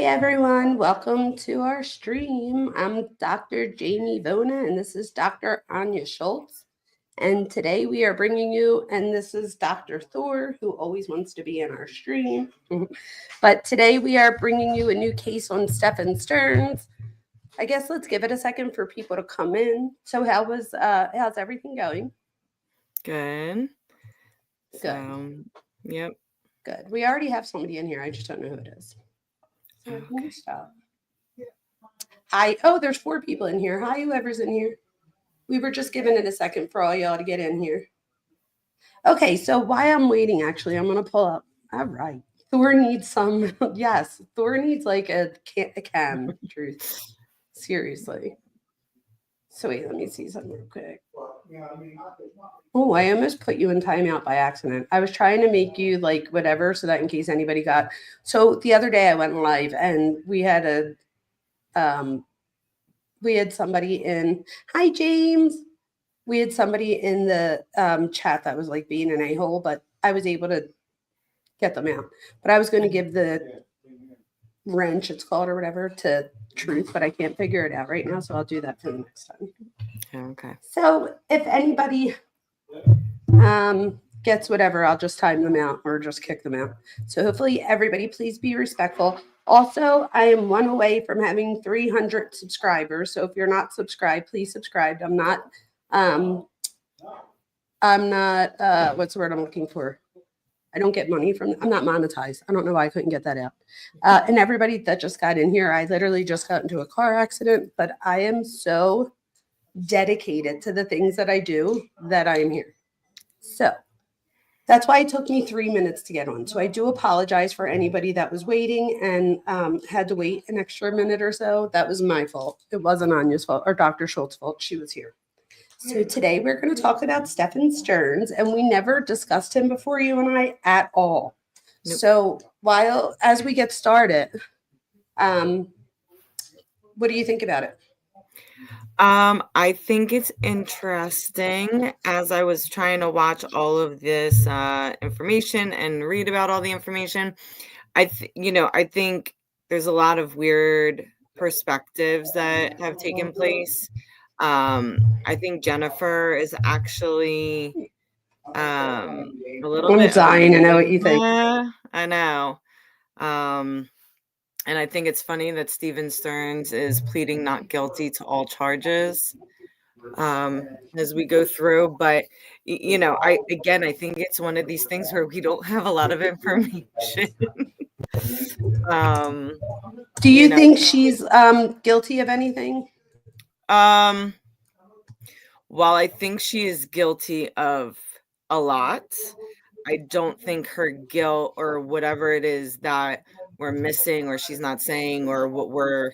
Hey everyone, welcome to our stream. I'm Dr. Jamie Vona and this is Dr. Anya Schultz. And today we are bringing you, and this is Dr. Thor, who always wants to be in our stream. But today we are bringing you a new case on Stephan Sterns. I guess let's give it a second for people to come in. So how's everything going? Good. Good. So, yep. Good. We already have somebody in here. I just don't know who it is. So Okay. can you stop? Hi. Oh, there's 4 people in here. Hi, whoever's in here. We were just giving it a second for all y'all to get in here. Okay, so while I'm waiting, actually, I'm going to pull up. All right. Thor needs some. Yes, Thor needs like a cam, truth. Seriously. So wait, let me see something real quick. Oh, I almost put you in timeout by accident. I was trying to make you like whatever so that in case anybody got. So the other day I went live and we had somebody in. Hi, James. We had somebody in the chat that was like being an a-hole, but I was able to get them out. But I was going to give the wrench, it's called, or whatever, to Truth, but I can't figure it out right now, so I'll do that for the next time. Okay. So if anybody gets whatever, I'll just time them out or just kick them out. So hopefully everybody, please be respectful. Also, I am 1 away from having 300 subscribers. So if you're not subscribed, please subscribe. I'm not what's the word I'm looking for? I don't get money from, I'm not monetized. I don't know why I couldn't get that out. And everybody that just got in here, I literally just got into a car accident, but I am so dedicated to the things that I do that I am here. So that's why it took me 3 minutes to get on. So I do apologize for anybody that was waiting and had to wait an extra minute or so. That was my fault. It wasn't Anya's fault or Dr. Schultz's fault. She was here. So today we're going to talk about Stephan Sterns, and we never discussed him before, you and I, at all. Nope. So as we get started, what do you think about it? I think it's interesting. As I was trying to watch all of this information and read about all the information, I think there's a lot of weird perspectives that have taken place. I think Jennifer is actually a little bit. I'm dying to know what you think. Yeah, I know. And I think it's funny that Stephan Sterns is pleading not guilty to all charges as we go through. But, I think it's one of these things where we don't have a lot of information. Do you think she's guilty of anything? While I think she is guilty of a lot, I don't think her guilt or whatever it is that we're missing or she's not saying or what we're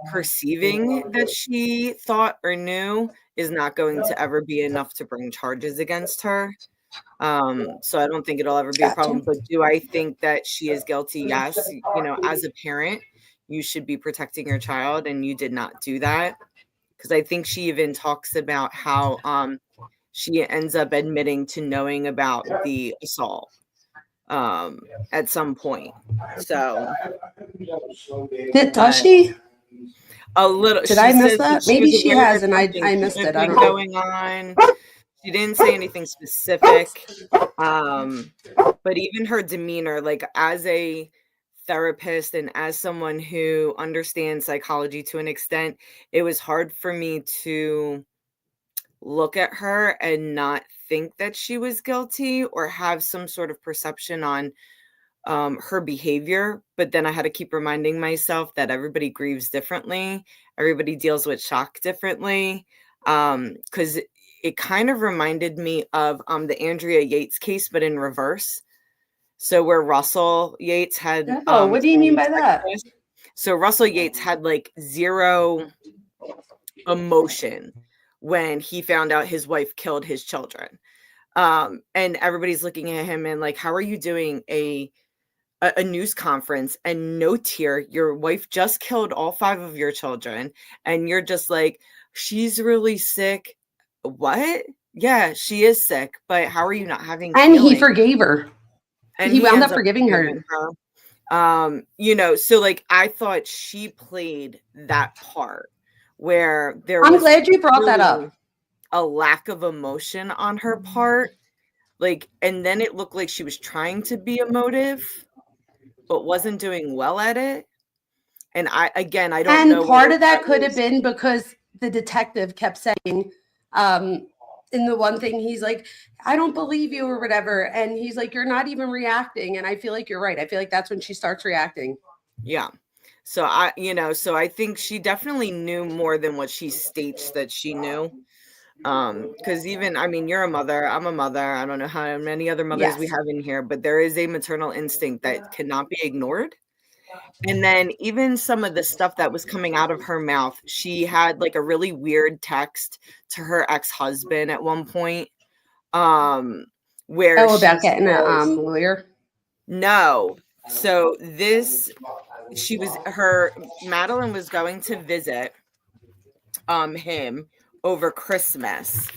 perceiving that she thought or knew is not going to ever be enough to bring charges against her. So I don't think it'll ever be a problem. But do I think that she is guilty? Yes. As a parent, you should be protecting your child, and you did not do that. Because I think she even talks about how she ends up admitting to knowing about the assault at some point. So does she? A little. Did I miss that? Maybe she has, and I missed it. I don't know. Going on. She didn't say anything specific, but even her demeanor, like as a therapist and as someone who understands psychology to an extent, it was hard for me to look at her and not think that she was guilty or have some sort of perception on her behavior. But then I had to keep reminding myself that everybody grieves differently. Everybody deals with shock differently. Because it kind of reminded me of the Andrea Yates case, but in reverse. So where Russell Yates had... what do you mean by that? So Russell Yates had like zero emotion when he found out his wife killed his children. And everybody's looking at him and like, how are you doing a news conference and no tear? Your wife just killed all 5 of your children. And you're just like, she's really sick. What? Yeah, she is sick. But how are you not having And feelings? He forgave her. And he wound up forgiving her. So like I thought she played that part where there I'm was glad you brought that up. really a lack of emotion on her part. Like, and then it looked like she was trying to be emotive, but wasn't doing well at it. And I don't And know part whether of that that could have was, been because the detective kept saying, in the one thing, he's like, I don't believe you or whatever. And he's like, you're not even reacting. And I feel like you're right. I feel like that's when she starts reacting. yeah. So so I think she definitely knew more than what she states that she knew. Because even, I mean, you're a mother, I'm a mother. I don't know how many other mothers we Yes. have in here, but there is a maternal instinct that cannot be ignored. And then even some of the stuff that was coming out of her mouth, she had like a really weird text to her ex-husband at one point, where Oh, she about getting a says, lawyer. no. So Madeleine was going to visit him over Christmas,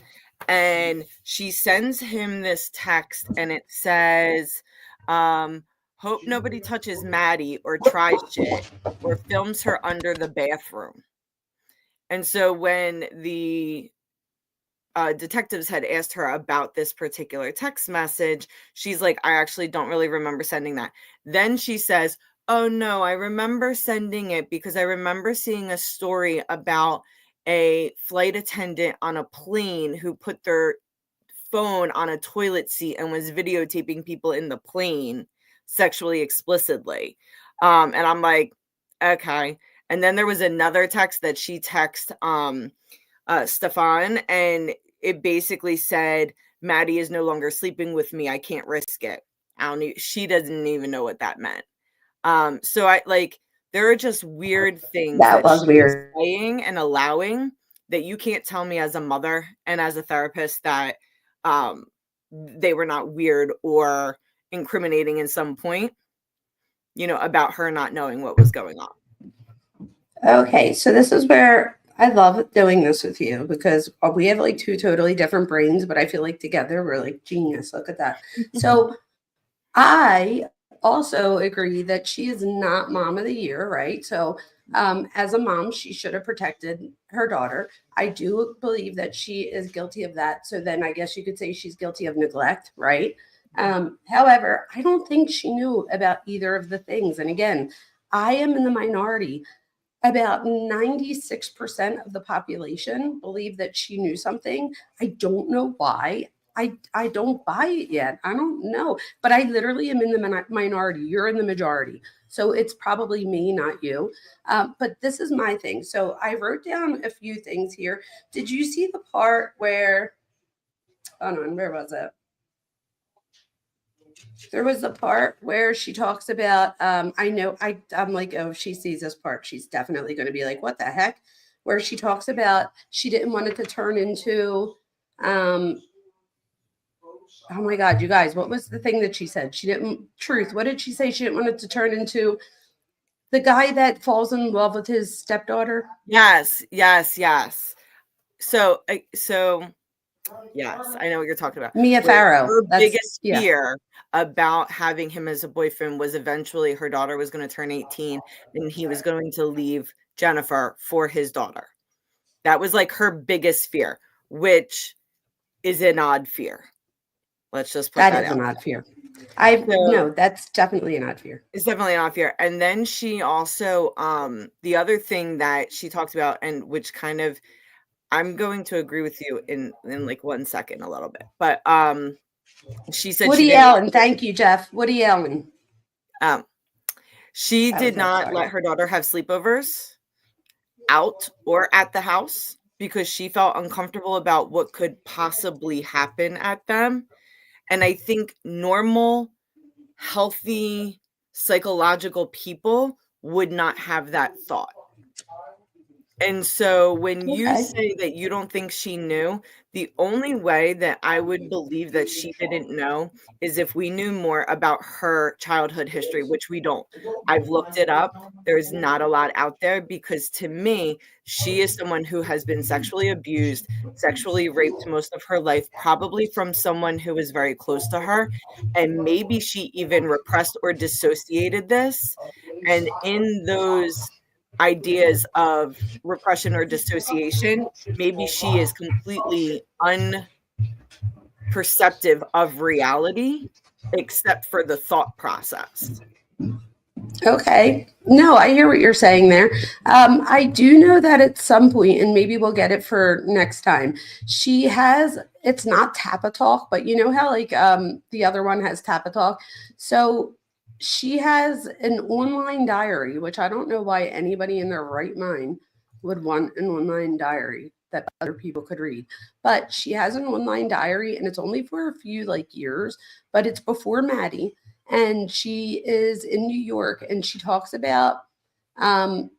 and she sends him this text, and it says, hope nobody touches Maddie or tries shit or films her under the bathroom. And so when the detectives had asked her about this particular text message, she's like, I actually don't really remember sending that. Then she says, oh no, I remember sending it because I remember seeing a story about a flight attendant on a plane who put their phone on a toilet seat and was videotaping people in the plane sexually explicitly. And I'm like, okay. And then there was another text that she texted Stephan, and it basically said, Maddie is no longer sleeping with me. I can't risk it. She doesn't even know what that meant. So I like, there are just weird things That that was she was weird. saying and allowing that you can't tell me as a mother and as a therapist that they were not weird or incriminating in some point, about her not knowing what was going on. Okay, so this is where I love doing this with you because we have like two totally different brains, but I feel like together we're like genius. Look at that. So I also agree that she is not mom of the year, right? So as a mom, she should have protected her daughter. I do believe that she is guilty of that. So then I guess you could say she's guilty of neglect, right? However, I don't think she knew about either of the things. And again, I am in the minority. About 96% of the population believe that she knew something. I don't know why. I don't buy it yet. I don't know. But I literally am in the minority. You're in the majority. So it's probably me, not you. But this is my thing. So I wrote down a few things here. Did you see the part where, hold on, where was it? There was the part where she talks about, I'm like, oh, if she sees this part, she's definitely going to be like, what the heck? Where she talks about she didn't want it to turn into, um, oh my God, you guys, what was the thing that she said? What did she say? She didn't want it to turn into the guy that falls in love with his stepdaughter. Yes. So yes, I know what you're talking about. Mia Where Farrow. her That's, biggest yeah, fear about having him as a boyfriend was eventually her daughter was going to turn 18 and he was going to leave Jennifer for his daughter. That was like her biggest fear, which is an odd fear. Let's just put that that is out. an odd fear. So No, that's definitely an odd fear. it's definitely an odd fear. And then she also, the other thing that she talked about, and which kind of, I'm going to agree with you in like 1 second a little bit, but she said she Woody didn't Allen. Thank you, Jeff. Woody Allen. um she That was did it. not Sorry. let her daughter have sleepovers out or at the house because she felt uncomfortable about what could possibly happen at them. And I think normal, healthy, psychological people would not have that thought. And so when you Okay. say that you don't think she knew, the only way that I would believe that she didn't know is if we knew more about her childhood history, which we don't. I've looked it up. There's not a lot out there because to me, she is someone who has been sexually abused, sexually raped most of her life, probably from someone who was very close to her. And maybe she even repressed or dissociated this. And in those ideas of repression or dissociation, maybe she is completely unperceptive of reality except for the thought process. Okay. No, I hear what you're saying there. I do know that at some point, and maybe we'll get it for next time, she has, it's not Tappa Talk, but you know how like the other one has Tappa Talk? So she has an online diary, which I don't know why anybody in their right mind would want an online diary that other people could read. But she has an online diary and it's only for a few like years, but it's before Maddie, and she is in New York, and um,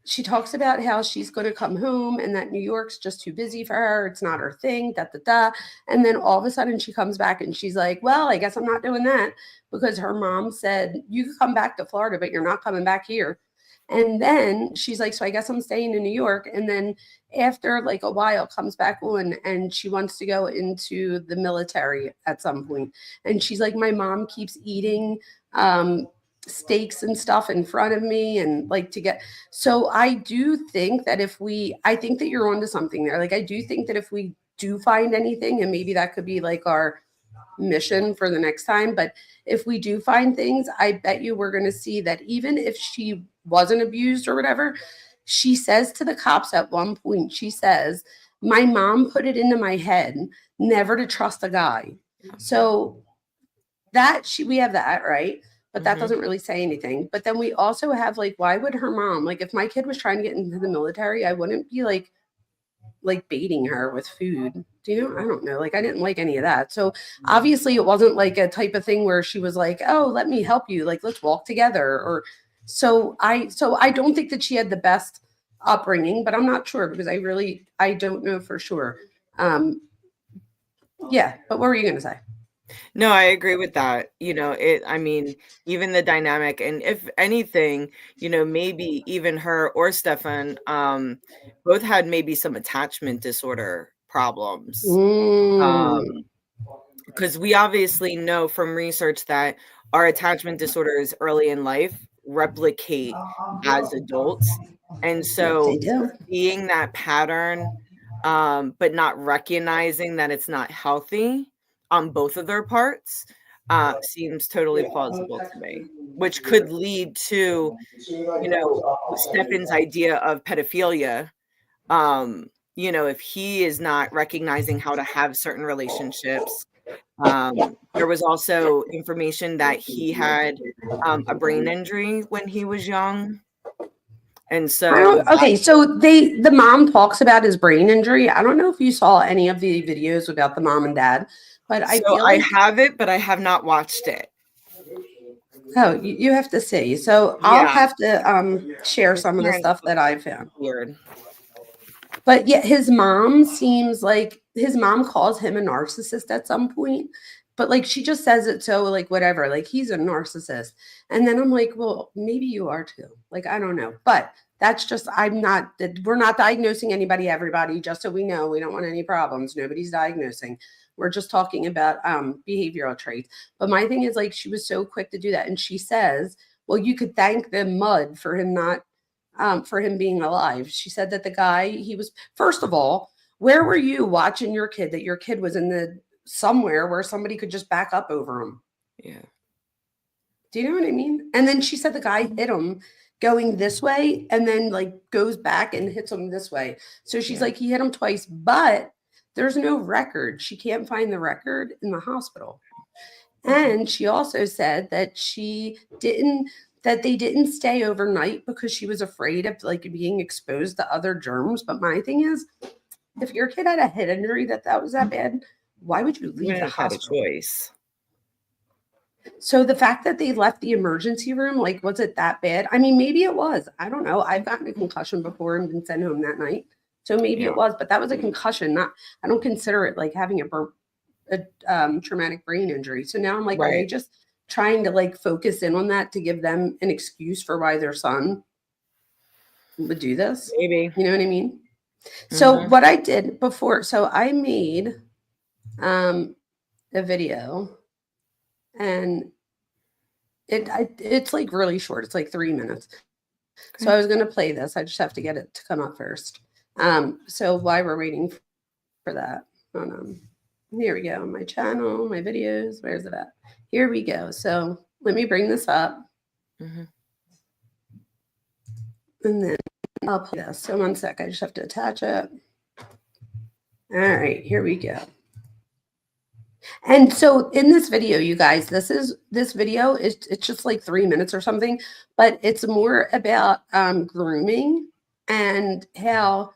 she talks about how she's going to come home and that New York's just too busy for her. It's not her thing, da da da. And then all of a sudden she comes back and she's like, "Well, I guess I'm not doing that because her mom said you can come back to Florida, but you're not coming back here." And then she's like, "So I guess I'm staying in New York." And then after like a while comes back on and she wants to go into the military at some point. And she's like, "My mom keeps eating steaks and stuff in front of me and like to get." So I do think that I think that you're onto something there. Like I do think that if we do find anything, and maybe that could be like our mission for the next time, but if we do find things, I bet you we're going to see that even if she wasn't abused or whatever, she says to the cops at one point, she says, "My mom put it into my head never to trust a guy." So we have that, right? But that Mhm. doesn't really say anything. But then we also have like, why would her mom, like if my kid was trying to get into the military, I wouldn't be like baiting her with food. Do you know? I don't know. Like I didn't like any of that. So obviously it wasn't like a type of thing where she was like, "Oh, let me help you. Like let's walk together." Or so I don't think that she had the best upbringing, but I'm not sure because I don't know for sure. Um yeah, but what were you going to say? No, I agree with that. I mean, even the dynamic, and if anything, maybe even her or Stefan, both had maybe some attachment disorder problems. Mm, Because we obviously know from research that our attachment disorders early in life replicate as adults. And yes, they so do. seeing that pattern, but not recognizing that it's not healthy on both of their parts, seems totally plausible to me, which could lead to, you know, Stefan's idea of pedophilia. If he is not recognizing how to have certain relationships. There was also information that he had a brain injury when he was young. And I so don't, okay, so the mom talks about his brain injury. I don't know if you saw any of the videos about the mom and dad, but I so feel I like, have it, but I have not watched it. oh, you have to see. So I'll Yeah. have to share His some of the parents stuff look that I found. weird. But yet his mom seems like his mom calls him a narcissist at some point, but like she just says it so like whatever, like he's a narcissist. And then I'm like, well, maybe you are too. Like I don't know. But that's just we're not diagnosing anybody, everybody, just so we know we don't want any problems. Nobody's diagnosing. We're just talking about behavioral traits. But my thing is like she was so quick to do that. And she says, well, you could thank the mud for him being alive. She said that the guy, he was, first of all, where were you watching your kid that your kid was in the somewhere where somebody could just back up over him? Yeah. Do you know what I mean? And then she said the guy hit him going this way and then like goes back and hits him this way. So she's Yeah. like, he hit him twice, but there's no record. She can't find the record in the hospital. And she also said that they didn't stay overnight because she was afraid of like being exposed to other germs. But my thing is, if your kid had a head injury that was that bad, why would you You leave wouldn't the have had a hospital? choice. So the fact that they left the emergency room, like, was it that bad? I mean, maybe it was. I don't know. I've gotten a concussion before and been sent home that night. So maybe Yeah. it was, but that was a concussion. Not, I don't consider it like having a traumatic brain injury. So now I'm like, are they Right. just trying to like focus in on that to give them an excuse for why their son would do this? Maybe. You know what I mean? So Mhm. what I did before, so I made a video, and it's like really short. It's like 3 minutes. So Okay. I was going to play this. I just have to get it to come up first. So while we're waiting for that, here we go. My channel, my videos. Where's it at? Here we go. So let me bring this up, Mhm. and then I'll play this. So 1 sec. I just have to attach it. All right, here we go. And so in this video, you guys, this video is, it's just like 3 minutes or something, but it's more about grooming and how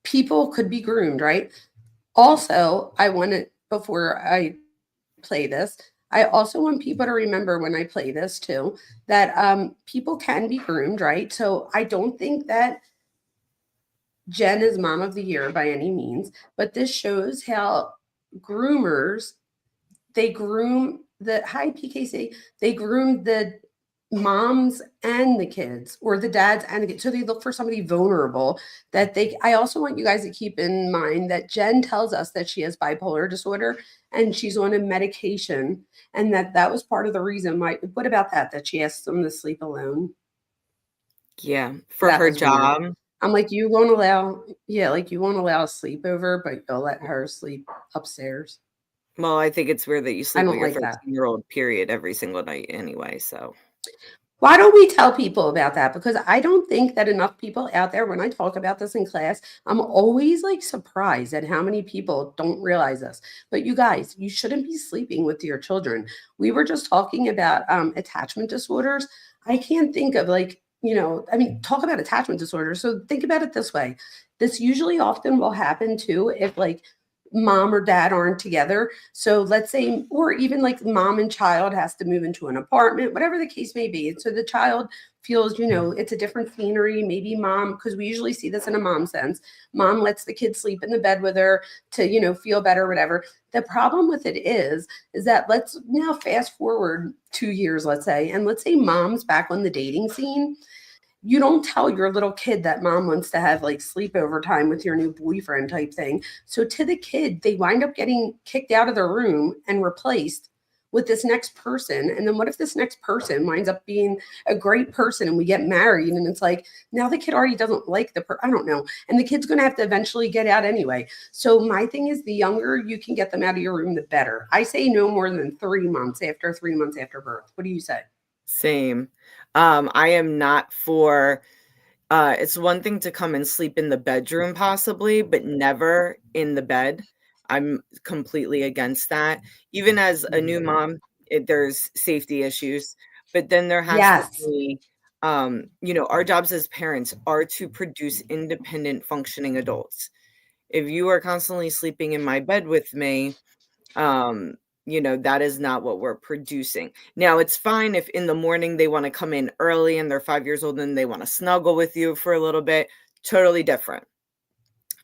people could be groomed, right? Also, I wanted, before I play this, I also want people to remember when I play this too, that people can be groomed, right? So I don't think that Jenn is mom of the year by any means, but this shows how groomers, they groom the, hi PKC, they groom the moms and the kids, or the dads and the kids. So they look for somebody vulnerable that they, I also want you guys to keep in mind that Jenn tells us that she has bipolar disorder and she's on a medication, and that was part of the reason why. What about that? That she asked them to sleep alone. Yeah, for That her was weird. job. I'm like, you won't allow, yeah, like you won't allow a sleepover, but you'll let her sleep upstairs. Well, I think it's weird that you I sleep with don't your like that. 13-year-old period every single night anyway, so. Why don't we tell people about that? Because I don't think that enough people out there, when I talk about this in class, I'm always like surprised at how many people don't realize this. But you guys, you shouldn't be sleeping with your children. We were just talking about attachment disorders. I can't think of like, I mean, talk about attachment disorders. So think about it this way. This usually often will happen too if like mom or dad aren't together. So let's say, or even like mom and child has to move into an apartment, whatever the case may be. And so the child feels, it's a different scenery. Maybe mom, because we usually see this in a mom sense, mom lets the kid sleep in the bed with her to, feel better, whatever. The problem with it is that let's now fast forward 2 years, let's say, and let's say mom's back on the dating scene. You don't tell your little kid that mom wants to have like sleepover time with your new boyfriend type thing. So to the kid, they wind up getting kicked out of their room and replaced with this next person. And then what if this next person winds up being a great person and we get married, and it's like now the kid already doesn't like I don't know. And the kid's going to have to eventually get out anyway. So my thing is, the younger you can get them out of your room, the better. I say no more than 3 months after 3 months after birth. What do you say? Same. I am not for it's one thing to come and sleep in the bedroom possibly, but never in the bed. I'm completely against that. Even as a new mom, there's safety issues, but then there has to Yes. be, our jobs as parents are to produce independent functioning adults. If you are constantly sleeping in my bed with me, that is not what we're producing. Now, it's fine if in the morning they want to come in early and they're 5 years old and they want to snuggle with you for a little bit. Totally different.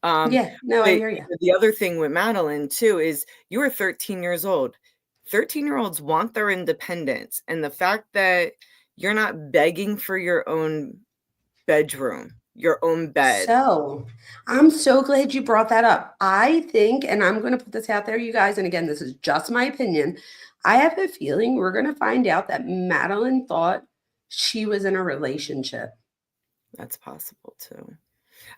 Yeah, no, I But hear you. the other thing with Madeleine too is you are 13 years old. 13-year-olds want their independence. And the fact that you're not begging for your own bedroom, your own bed. So I'm so glad you brought that up. I think, and I'm going to put this out there, you guys, and again, this is just my opinion. I have a feeling we're going to find out that Madeleine thought she was in a relationship. That's possible too.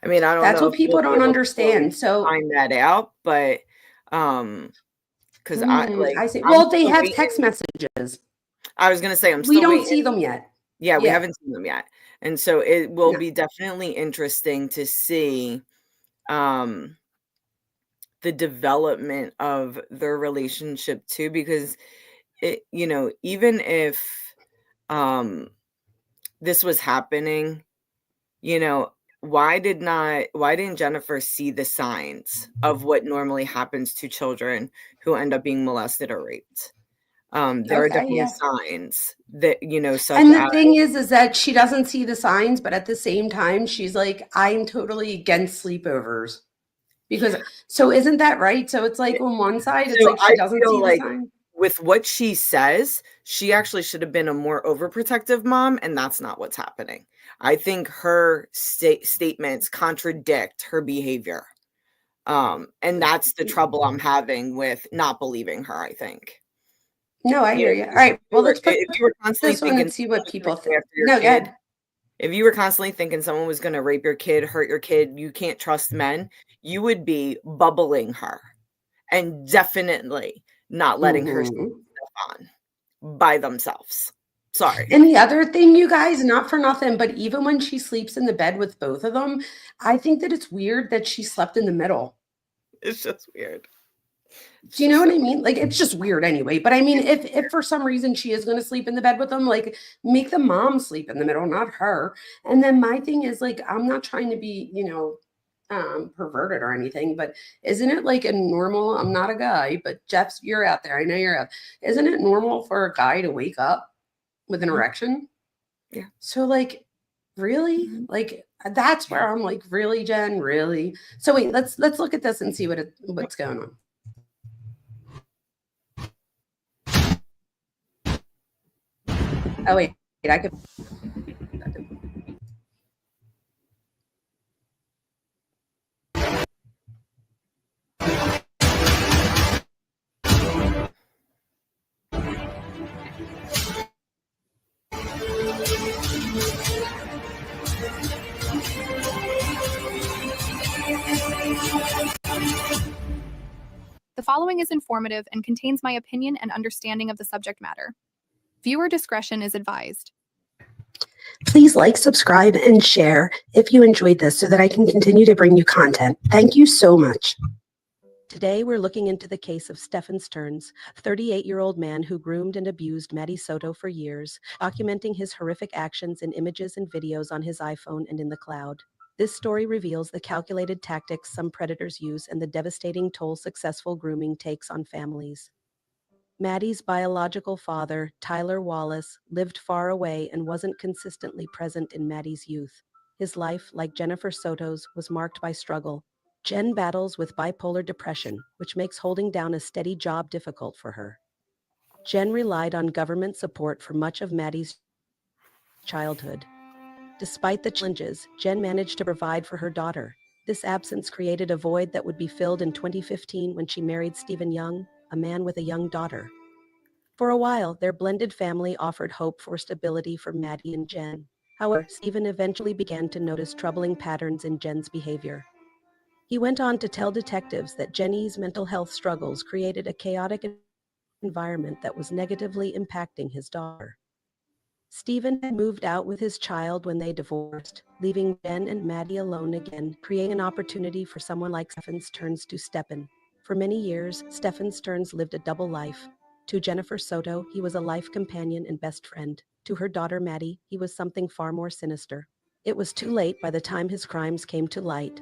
I mean, I don't That's know what if we'll people be don't able to really understand. So, find that out, but, because I see. I'm Well, they still have text waiting. messages. I was gonna say I'm We still don't see waiting. them yet. Yeah, we Yeah. haven't seen them yet, and so it will No. be definitely interesting to see, um, the development of their relationship too, because even if, um, this was happening, you know, why didn't Jennifer see the signs of what normally happens to children who end up being molested or raped? There are Okay, definitely yeah. signs that, such And the as thing is that she doesn't see the signs, but at the same time, she's like, I'm totally against sleepovers. Because so isn't that right? So it's like on one side, it's so like she I doesn't feel see the like sign. with what she says, she actually should have been a more overprotective mom, and that's not what's happening. I think her statements contradict her behavior. And that's the trouble I'm having with not believing her, I think. No, I You hear know, you. All right. Well, let's put if you were constantly this one thinking and see what someone was people gonna think. go after your No, go kid, ahead. if you were constantly thinking someone was gonna rape your kid, hurt your kid, you can't trust men, you would be bubbling her and definitely not letting her see Mhm. Stephan by themselves. Sorry. And the other thing, you guys, not for nothing, but even when she sleeps in the bed with both of them, I think that it's weird that she slept in the middle. It's just weird. It's Do you know just what so I mean? Like it's just weird anyway. But I mean, if for some reason she is going to sleep in the bed with them, like make the mom sleep in the middle, not her. And then my thing is like I'm not trying to be, perverted or anything, but isn't it like a normal? I'm not a guy, but Jeff's you're out there. I know you're out. Isn't it normal for a guy to wake up with an Mhm. erection? Yeah. So like really? Mhm. Like that's where I'm like, really, Jen? Really? So wait, let's look at this and see what's going on. Oh wait, I could. The following is informative and contains my opinion and understanding of the subject matter. Viewer discretion is advised. Please like, subscribe, and share if you enjoyed this so that I can continue to bring you content. Thank you so much. Today, we're looking into the case of Stephan Sterns, a 38-year-old man who groomed and abused Maddie Soto for years, documenting his horrific actions in images and videos on his iPhone and in the cloud. This story reveals the calculated tactics some predators use and the devastating toll successful grooming takes on families. Maddie's biological father, Tyler Wallace, lived far away and wasn't consistently present in Maddie's youth. His life, like Jennifer Soto's, was marked by struggle. Jenn battles with bipolar depression, which makes holding down a steady job difficult for her. Jenn relied on government support for much of Maddie's childhood. Despite the challenges, Jenn managed to provide for her daughter. This absence created a void that would be filled in 2015 when she married Stephen Young, a man with a young daughter. For a while, their blended family offered hope for stability for Maddie and Jenn. However, Stephen eventually began to notice troubling patterns in Jenn's behavior. He went on to tell detectives that Jenny's mental health struggles created a chaotic environment that was negatively impacting his daughter. Stephen had moved out with his child when they divorced, leaving Jenn and Maddie alone again, creating an opportunity for someone like Stephan Sterns to step in. For many years, Stephan Sterns lived a double life. To Jennifer Soto, he was a life companion and best friend. To her daughter Maddie, he was something far more sinister. It was too late by the time his crimes came to light.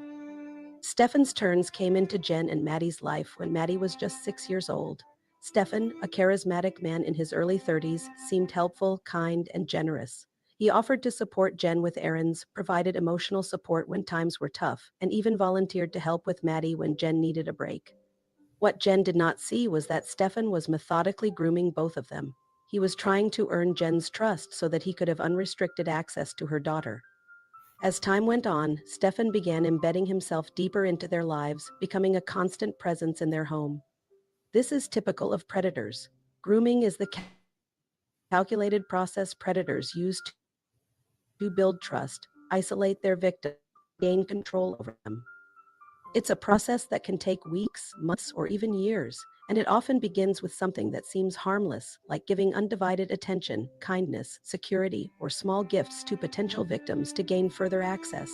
Stephan Sterns came into Jenn and Maddie's life when Maddie was just 6 years old. Stephan, a charismatic man in his early 30s, seemed helpful, kind, and generous. He offered to support Jenn with errands, provided emotional support when times were tough, and even volunteered to help with Maddie when Jenn needed a break. What Jenn did not see was that Stephan was methodically grooming both of them. He was trying to earn Jenn's trust so that he could have unrestricted access to her daughter. As time went on, Stephan began embedding himself deeper into their lives, becoming a constant presence in their home. This is typical of predators. Grooming is the calculated process predators use to build trust, isolate their victim, gain control over them. It's a process that can take weeks, months, or even years, and it often begins with something that seems harmless, like giving undivided attention, kindness, security, or small gifts to potential victims to gain further access.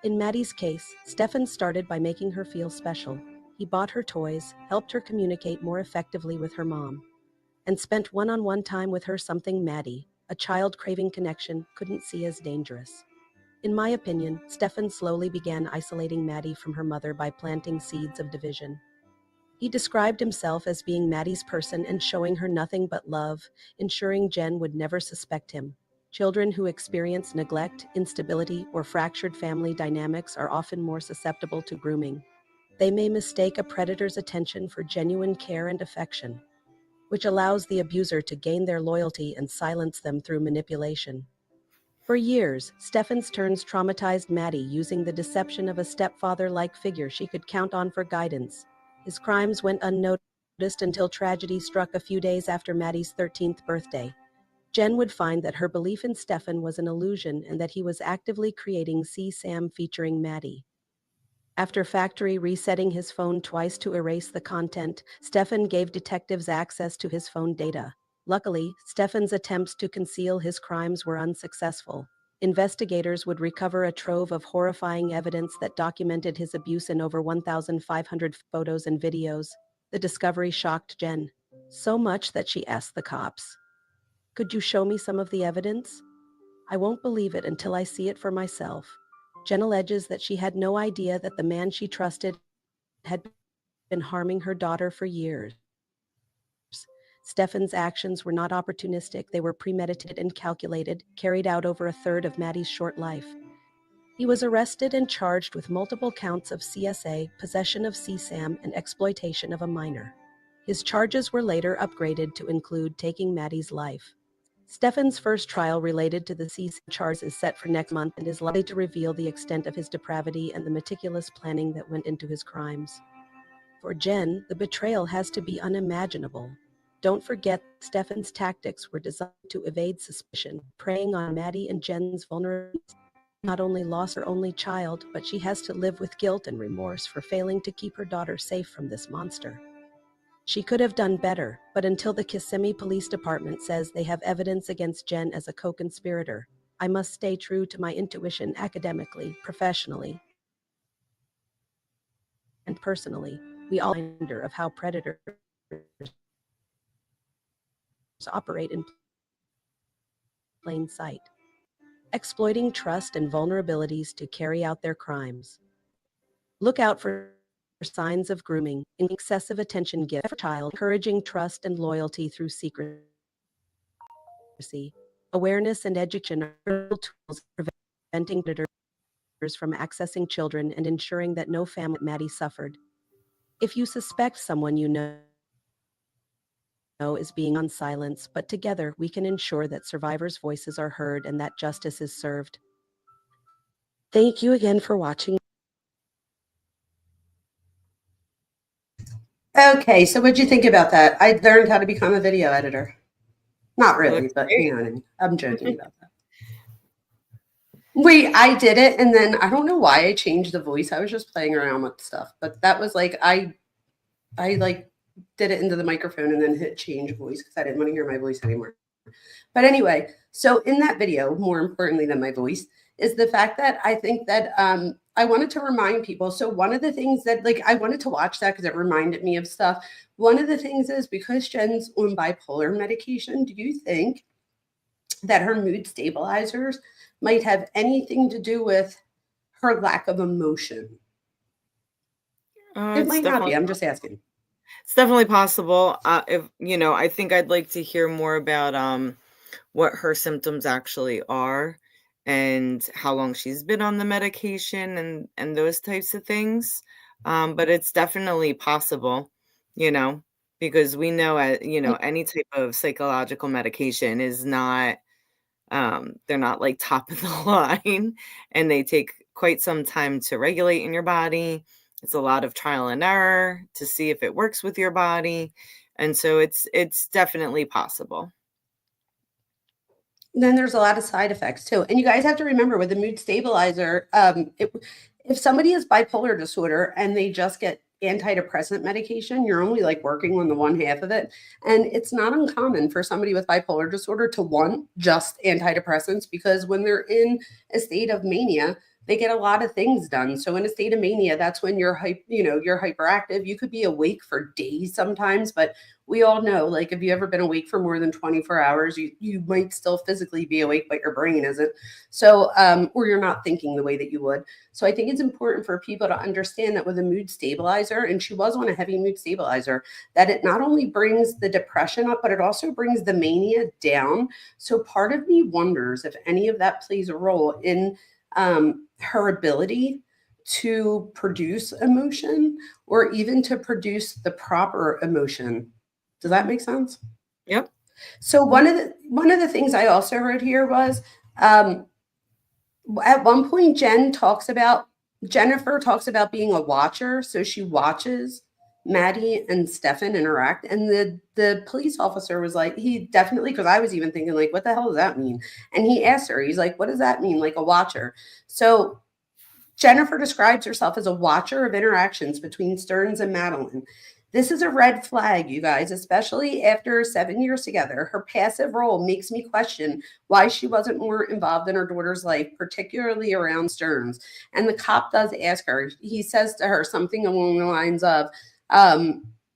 In Maddie's case, Stephan started by making her feel special. He bought her toys, helped her communicate more effectively with her mom, and spent one-on-one time with her, something Maddie, a child craving connection, couldn't see as dangerous. In my opinion, Stephan slowly began isolating Maddie from her mother by planting seeds of division. He described himself as being Maddie's person and showing her nothing but love, ensuring Jenn would never suspect him. Children who experience neglect, instability, or fractured family dynamics are often more susceptible to grooming. They may mistake a predator's attention for genuine care and affection, which allows the abuser to gain their loyalty and silence them through manipulation. For years, Stephan Sterns traumatized Maddie using the deception of a stepfather-like figure she could count on for guidance. His crimes went unnoticed until tragedy struck a few days after Maddie's 13th birthday. Jenn would find that her belief in Stephan was an illusion and that he was actively creating CSAM featuring Maddie. After factory resetting his phone twice to erase the content, Stephan gave detectives access to his phone data. Luckily, Stephan's attempts to conceal his crimes were unsuccessful. Investigators would recover a trove of horrifying evidence that documented his abuse in over 1,500 photos and videos. The discovery shocked Jenn, so much that she asked the cops, "Could you show me some of the evidence? I won't believe it until I see it for myself." Jenn alleges that she had no idea that the man she trusted had been harming her daughter for years. Stephan's actions were not opportunistic, they were premeditated and calculated, carried out over a third of Maddie's short life. He was arrested and charged with multiple counts of CSA, possession of CSAM, and exploitation of a minor. His charges were later upgraded to include taking Maddie's life. Stephan's first trial related to the CSAM charge is set for next month and is likely to reveal the extent of his depravity and the meticulous planning that went into his crimes. For Jenn, the betrayal has to be unimaginable. Don't forget, Stephan's tactics were designed to evade suspicion, preying on Maddie and Jenn's vulnerabilities. Not only lost her only child, but she has to live with guilt and remorse for failing to keep her daughter safe from this monster. She could have done better, but until the Kissimmee Police Department says they have evidence against Jenn as a co-conspirator, I must stay true to my intuition academically, professionally, and personally. We all wonder of how predators operate in plain sight, exploiting trust and vulnerabilities to carry out their crimes. Look out for signs of grooming, excessive attention given for child, encouraging trust and loyalty through secrecy. Awareness and education are tools preventing predators from accessing children and ensuring that no family Maddie suffered. If you suspect someone you know is being on silence, but together we can ensure that survivors' voices are heard and that justice is served. Thank you again for watching. Okay, so what'd you think about that? I learned how to become a video editor. Not really, but you know what I mean. I'm joking about that. Wait, I did it, and then I don't know why I changed the voice. I was just playing around with stuff, but that was like I like did it into the microphone and then hit change voice because I didn't want to hear my voice anymore. But anyway, so in that video, more importantly than my voice, is the fact that I think that I wanted to remind people. So one of the things that like I wanted to watch that because it reminded me of stuff. One of the things is because Jenn's on bipolar medication, do you think that her mood stabilizers might have anything to do with her lack of emotion? It might not be. I'm just asking. It's definitely possible. If you know, I think I'd like to hear more about what her symptoms actually are and how long she's been on the medication and those types of things. But it's definitely possible, you know, because we know any type of psychological medication is not they're not like top of the line, and they take quite some time to regulate in your body. It's a lot of trial and error to see if it works with your body. And so it's definitely possible. Then there's a lot of side effects too. And you guys have to remember with the mood stabilizer, if somebody has bipolar disorder and they just get antidepressant medication, you're only like working on the one half of it. And it's not uncommon for somebody with bipolar disorder to want just antidepressants because when they're in a state of mania, they get a lot of things done. So in a state of mania, that's when you're you're hyperactive. You could be awake for days sometimes, but we all know, like, if you ever been awake for more than 24 hours, you might still physically be awake, but your brain isn't. So, or you're not thinking the way that you would. So I think it's important for people to understand that with a mood stabilizer, and she was on a heavy mood stabilizer, that it not only brings the depression up, but it also brings the mania down. So part of me wonders if any of that plays a role in her ability to produce emotion, or even to produce the proper emotion. Does that make sense? Yep. So one of the things I also wrote here was, at one point Jennifer talks about being a watcher. So she watches Maddie and Stephan interact, and the police officer was like, he definitely, because I was even thinking, like, what the hell does that mean? And he asked her, he's like, what does that mean, like a watcher? So Jennifer describes herself as a watcher of interactions between Sterns and Madeleine. This is a red flag, you guys, especially after 7 years together. Her passive role makes me question why she wasn't more involved in her daughter's life, particularly around Sterns. And the cop does ask her, he says to her something along the lines of,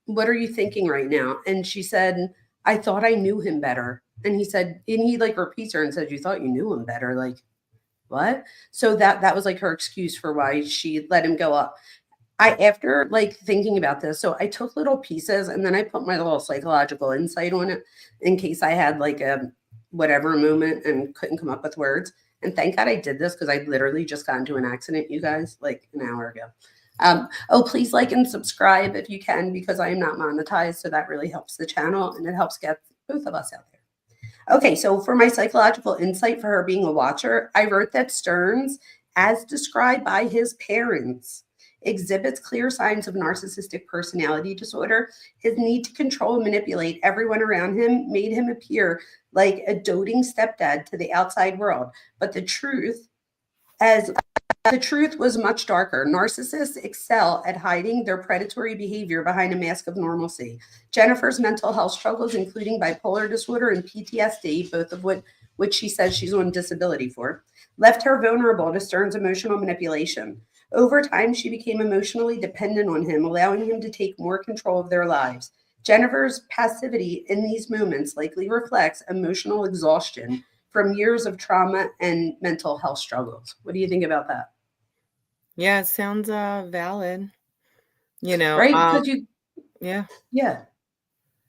what are you thinking right now? And she said, I thought I knew him better. And he said, and he like repeats her and says, you thought you knew him better? Like, what? So that was like her excuse for why she let him go up. After like thinking about this, so I took little pieces and then I put my little psychological insight on it in case I had like a whatever moment and couldn't come up with words. And thank God I did this, because I literally just got into an accident, you guys, like an hour ago. Please like and subscribe if you can, because I am not monetized. So that really helps the channel and it helps get both of us out there. Okay, so for my psychological insight for her being a watcher, I wrote that Sterns, as described by his parents, exhibits clear signs of narcissistic personality disorder. His need to control and manipulate everyone around him made him appear like a doting stepdad to the outside world. But the truth was much darker. Narcissists excel at hiding their predatory behavior behind a mask of normalcy. Jennifer's mental health struggles, including bipolar disorder and PTSD, both of which she says she's on disability for, left her vulnerable to Stern's emotional manipulation. Over time, she became emotionally dependent on him, allowing him to take more control of their lives. Jennifer's passivity in these moments likely reflects emotional exhaustion from years of trauma and mental health struggles. What do you think about that? Yeah, it sounds valid. You know, right? Because yeah.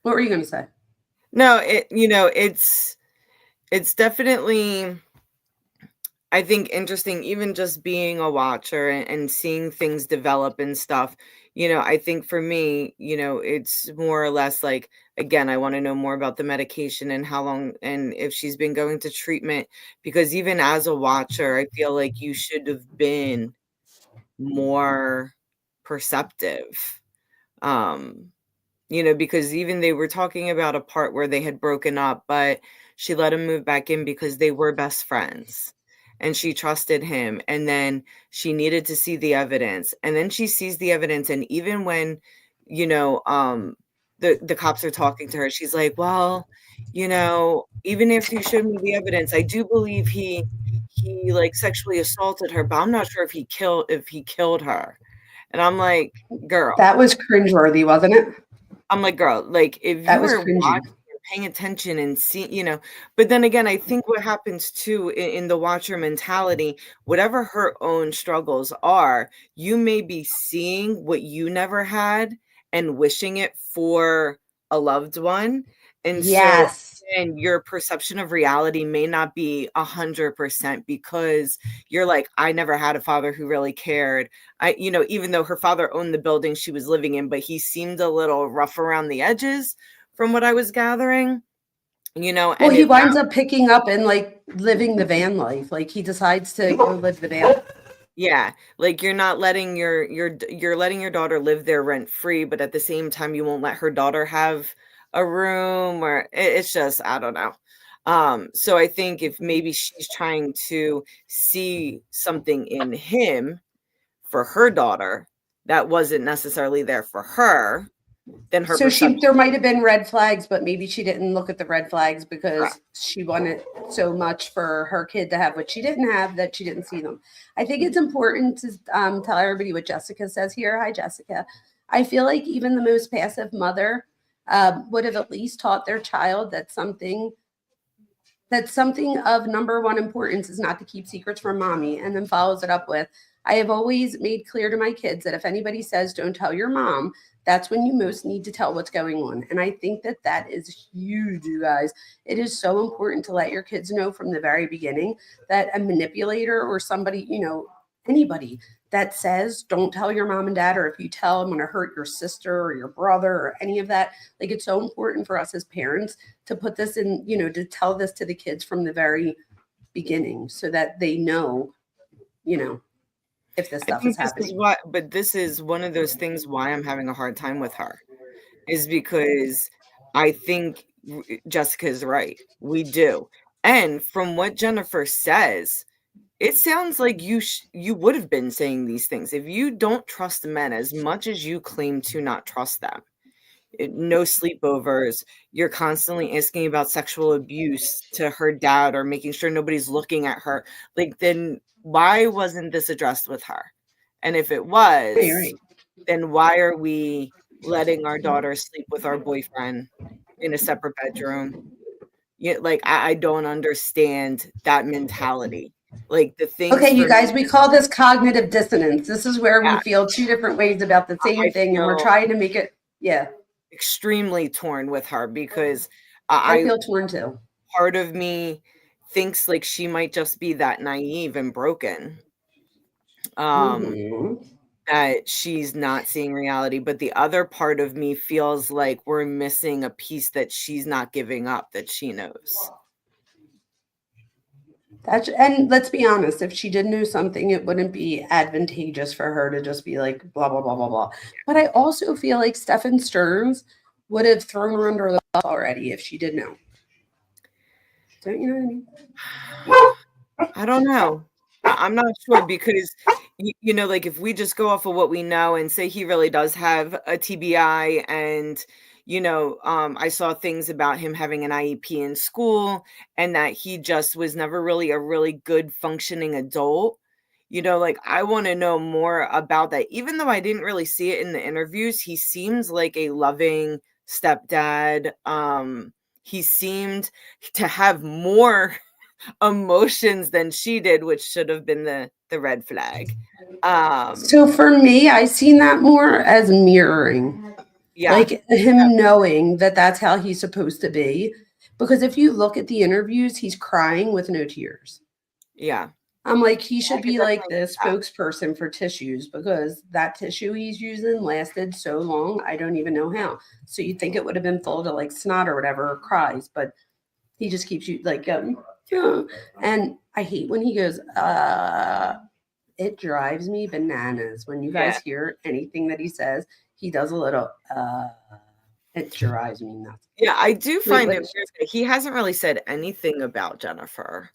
What were you going to say? No, it's definitely, I think, interesting, even just being a watcher and seeing things develop and stuff. I think for me, it's more or less like, again, I want to know more about the medication and how long, and if she's been going to treatment, because even as a watcher, I feel like you should have been more perceptive. Because even they were talking about a part where they had broken up, but she let him move back in because they were best friends and she trusted him. And then she needed to see the evidence. And then she sees the evidence. And even when, the cops are talking to her, she's like, well, even if you showed me the evidence, I do believe he like sexually assaulted her, but I'm not sure if he killed her. And I'm like, girl. That was cringeworthy, wasn't it? I'm like, girl, like if you were watching and paying attention and see, but then again, I think what happens too in the watcher mentality, whatever her own struggles are, you may be seeing what you never had and wishing it for a loved one. And yes. And your perception of reality may not be 100% because you're like, I never had a father who really cared. Even though her father owned the building she was living in, but he seemed a little rough around the edges from what I was gathering, Well, and he winds up picking up and like living the van life. Like he decides to go live the van. Yeah, like you're not letting you're letting your daughter live there rent free, but at the same time you won't let her daughter have a room, or it's just, I don't know. So I think if maybe she's trying to see something in him for her daughter that wasn't necessarily there for her, than her So perception. there might have been red flags, but maybe she didn't look at the red flags because Correct. she wanted so much for her kid to have what she didn't have that she didn't see them. I think it's important to tell everybody what Jessica says here. Hi, Jessica. I feel like even the most passive mother would have at least taught their child that something of number one importance is not to keep secrets from mommy, and then follows it up with, I have always made clear to my kids that if anybody says don't tell your mom, that's when you most need to tell what's going on. And I think that is huge, you guys. It is so important to let your kids know from the very beginning that a manipulator or somebody, anybody that says don't tell your mom and dad, or if you tell, I'm going to hurt your sister or your brother or any of that. Like, it's so important for us as parents to put this in, to tell this to the kids from the very beginning so that they know, if this stuff is happening. This is one of those things why I'm having a hard time with her, is because I think Jessica is right. We do. And from what Jennifer says, it sounds like you would have been saying these things. If you don't trust men as much as you claim to not trust them, no sleepovers, you're constantly asking about sexual abuse to her dad or making sure nobody's looking at her, like, then why wasn't this addressed with her? And if it was, Right. then why are we letting our daughter sleep with our boyfriend in a separate bedroom? Like, I don't understand that mentality. Like, the things. Okay, you guys, we call this cognitive dissonance. This is where we feel two different ways about the same thing, and we're trying to make it, extremely torn with her, because I feel torn too. Part of me thinks like she might just be that naive and broken. That she's not seeing reality, but the other part of me feels like we're missing a piece that she's not giving up, that she knows. And let's be honest, if she did know something, it wouldn't be advantageous for her to just be like blah blah blah blah blah. But I also feel like Stephan Sterns would have thrown her under the bus already if she did know. Don't you know what I mean? I don't know. I'm not sure, because like, if we just go off of what we know and say he really does have a TBI, and I saw things about him having an IEP in school, and that he just was never really a really good functioning adult. Like, I want to know more about that. Even though I didn't really see it in the interviews, he seems like a loving stepdad. He seemed to have more emotions than she did, which should have been the red flag. So for me, I seen that more as mirroring. Yeah. Like him knowing that that's how he's supposed to be. Because if you look at the interviews, he's crying with no tears. Yeah. I'm like, he should be like the spokesperson for tissues, because that tissue he's using lasted so long. I don't even know how. So you'd think it would have been full to like snot or whatever, or cries, but he just keeps you like, and I hate when he goes, it drives me bananas when you guys hear anything that he says. He does a little, it drives me nuts. Yeah, I do find it weird that he hasn't really said anything about Jennifer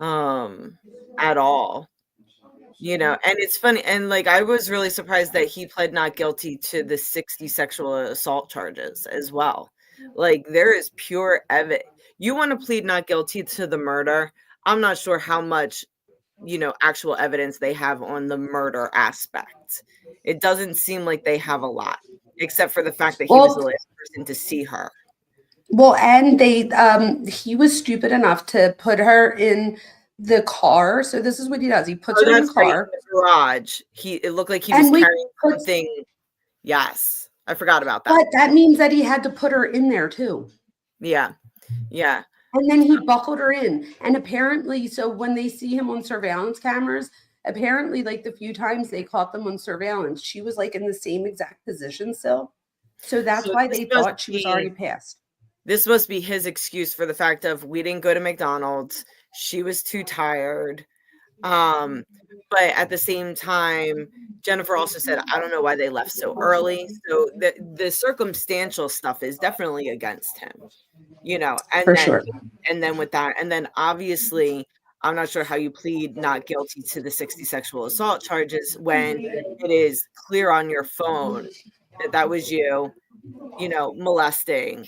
at all. And it's funny, and like, I was really surprised that he pled not guilty to the 60 sexual assault charges as well. Like, there is pure evidence. You want to plead not guilty to the murder. I'm not sure how much, actual evidence they have on the murder aspect. It doesn't seem like they have a lot, except for the fact that he was the last person to see her. Well, and he was stupid enough to put her in the car. So this is what he does. He puts her in the car. Right, in the garage. It looked like he was carrying something. Yes. I forgot about that. But that means that he had to put her in there too. Yeah. Yeah. And then he buckled her in. And apparently, so when they see him on surveillance cameras, apparently, like the few times they caught them on surveillance, she was like in the same exact position still. So that's why they thought she was already passed. This must be his excuse for the fact of, we didn't go to McDonald's. She was too tired. But at the same time, Jennifer also said, I don't know why they left so early. So the circumstantial stuff is definitely against him, and for then, sure. And then with that, and then obviously, I'm not sure how you plead not guilty to the 60 sexual assault charges when it is clear on your phone that was you, molesting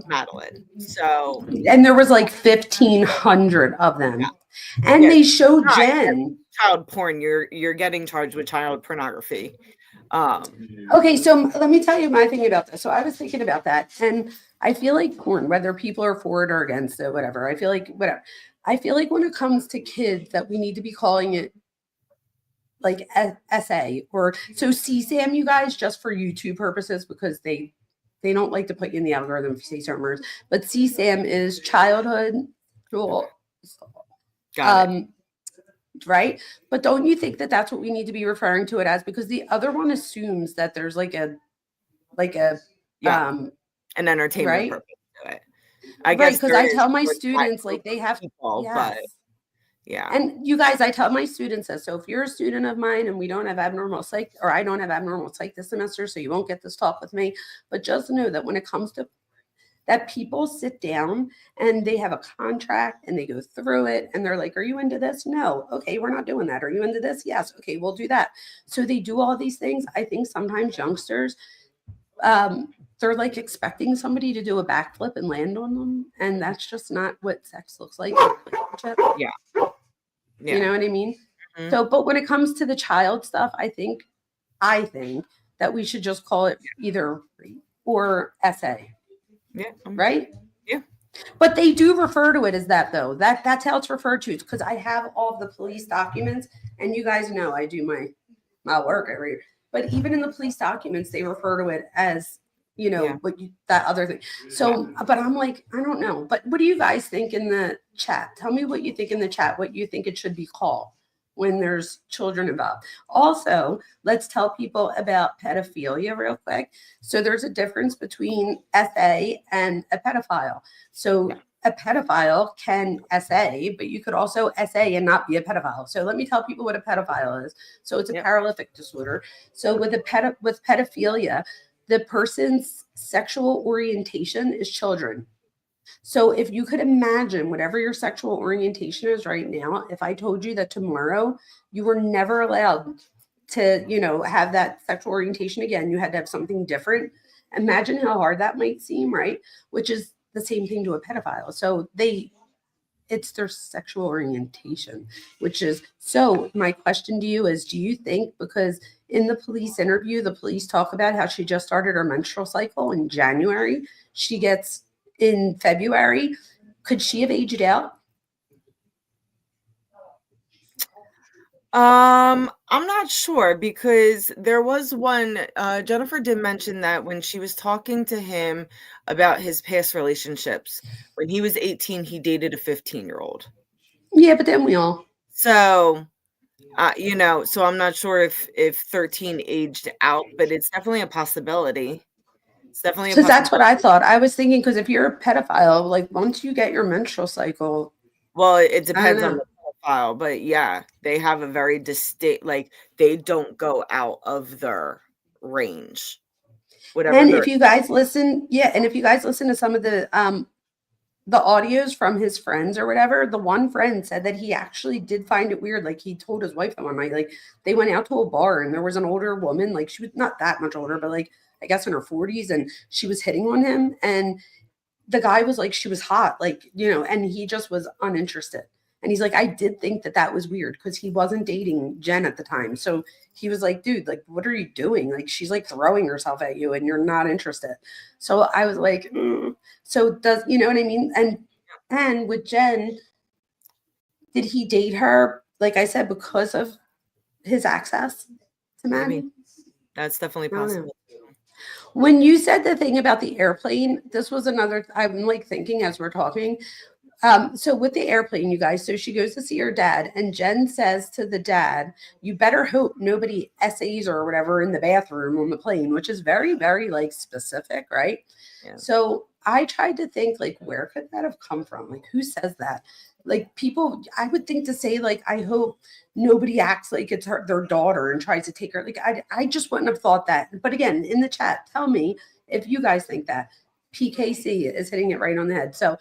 Madeleine. So, And there was like 1,500 of them. Yeah. And Yeah. they showed Right. Jenn. child porn, you're getting charged with child pornography. Okay, so let me tell you my thing about this. So I was thinking about that, and I feel like porn, whether people are for it or against it, whatever. I feel like whatever. I feel like when it comes to kids, that we need to be calling it like SA or so CSAM, you guys, just for YouTube purposes, because they don't like to put you in the algorithm if you say certain words. But CSAM is childhood sexual Got it. right? But don't you think that that's what we need to be referring to it as? Because the other one assumes that there's like a Yeah. um An entertainment right? purpose to it. I right, guess because there I is tell my for that students group like they of have people, yes. but yeah. And you guys, I tell my students this. So if you're a student of mine and we don't have abnormal psych, or I don't have abnormal psych this semester, so you won't get this talk with me. But just know that when it comes to that, people sit down and they have a contract and they go through it and they're like, are you into this? No. Okay, we're not doing that. Are you into this? Yes. Okay, we'll do that. So they do all these things. I think sometimes youngsters, they're like expecting somebody to do a backflip and land on them. And that's just not what sex looks like in a relationship. Yeah. You know what I mean? Mhm. So, but when it comes to the child stuff, I think that we should just call it either rape or SA, Yeah. right? Yeah. But they do refer to it as that, though. That's how it's referred to. Because I have all of the police documents, and you guys know I do my work every year. But even in the police documents, they refer to it as Yeah. that other thing. So, but I'm like, I don't know. But what do you guys think in the chat? Tell me what you think in the chat. What you think it should be called when there's children involved. Also, let's tell people about pedophilia real quick. So there's a difference between SA and a pedophile. So a pedophile can SA, but you could also SA and not be a pedophile. So let me tell people what a pedophile is. So it's a paralytic disorder. So with pedophilia, the person's sexual orientation is children. So if you could imagine whatever your sexual orientation is right now, if I told you that tomorrow you were never allowed to, have that sexual orientation again, you had to have something different. Imagine how hard that might seem, right? Which is the same thing to a pedophile. So it's their sexual orientation, which is, so my question to you is, do you think, because in the police interview, the police talk about how she just started her menstrual cycle in January, she gets in February, could she have aged out? I'm not sure, because there was one, Jennifer did mention that when she was talking to him about his past relationships, when he was 18, he dated a 15-year-old. Yeah, but then we all. So, so I'm not sure if 13 aged out, but it's definitely a possibility. It's definitely a Because that's what possibility. I thought. I was thinking, because if you're a pedophile, like once you get your menstrual cycle, Well, it I depends don't on know. the profile, but yeah, they have a very distinct, like they don't go out of their range. Whatever And their if you guys listen, and if you guys listen to some of the audios from his friends or whatever, the one friend said that he actually did find it weird. Like he told his wife that one night, like they went out to a bar and there was an older woman, like she was not that much older, but like I guess in her 40s, and she was hitting on him. And the guy was like, she was hot, like, and he just was uninterested. And he's like, I did think that was weird because he wasn't dating Jenn at the time. So he was like, dude, like, what are you doing? Like, she's like throwing herself at you and you're not interested. So I was like, so does, you know what I mean? And with Jenn, did he date her, like I said, because of his access to Maddie? Maybe. That's definitely I don't know. possible. When you said the thing about the airplane, this was another, I'm like thinking as we're talking. So with the airplane, you guys, so she goes to see her dad, and Jenn says to the dad, you better hope nobody essays or whatever in the bathroom on the plane, which is very, very like specific, right? Yeah. So I tried to think, like, where could that have come from? Like, who says that? Like, people, I would think to say, like, I hope nobody acts like it's their daughter and tries to take her. Like, I just wouldn't have thought that. But again, in the chat, tell me if you guys think that. PKC is hitting it right on the head. So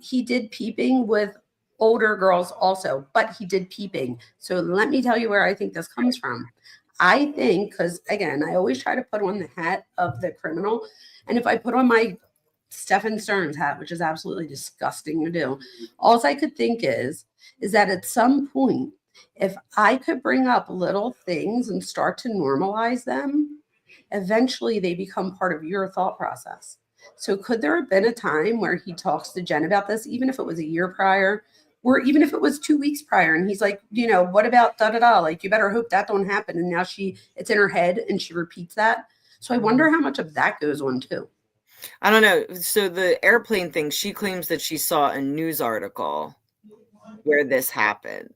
he did peeping with older girls also, but he did peeping. So let me tell you where I think this comes from. I think, because again, I always try to put on the hat of the criminal. And if I put on my Stephan Sterns hat, which is absolutely disgusting to do, all I could think is that at some point, if I could bring up little things and start to normalize them, eventually they become part of your thought process. So could there have been a time where he talks to Jenn about this, even if it was a year prior, or even if it was 2 weeks prior, and he's like, what about da da da? Like, you better hope that don't happen. And now it's in her head and she repeats that. So I wonder how much of that goes on too. I don't know. So the airplane thing, she claims that she saw a news article where this happened.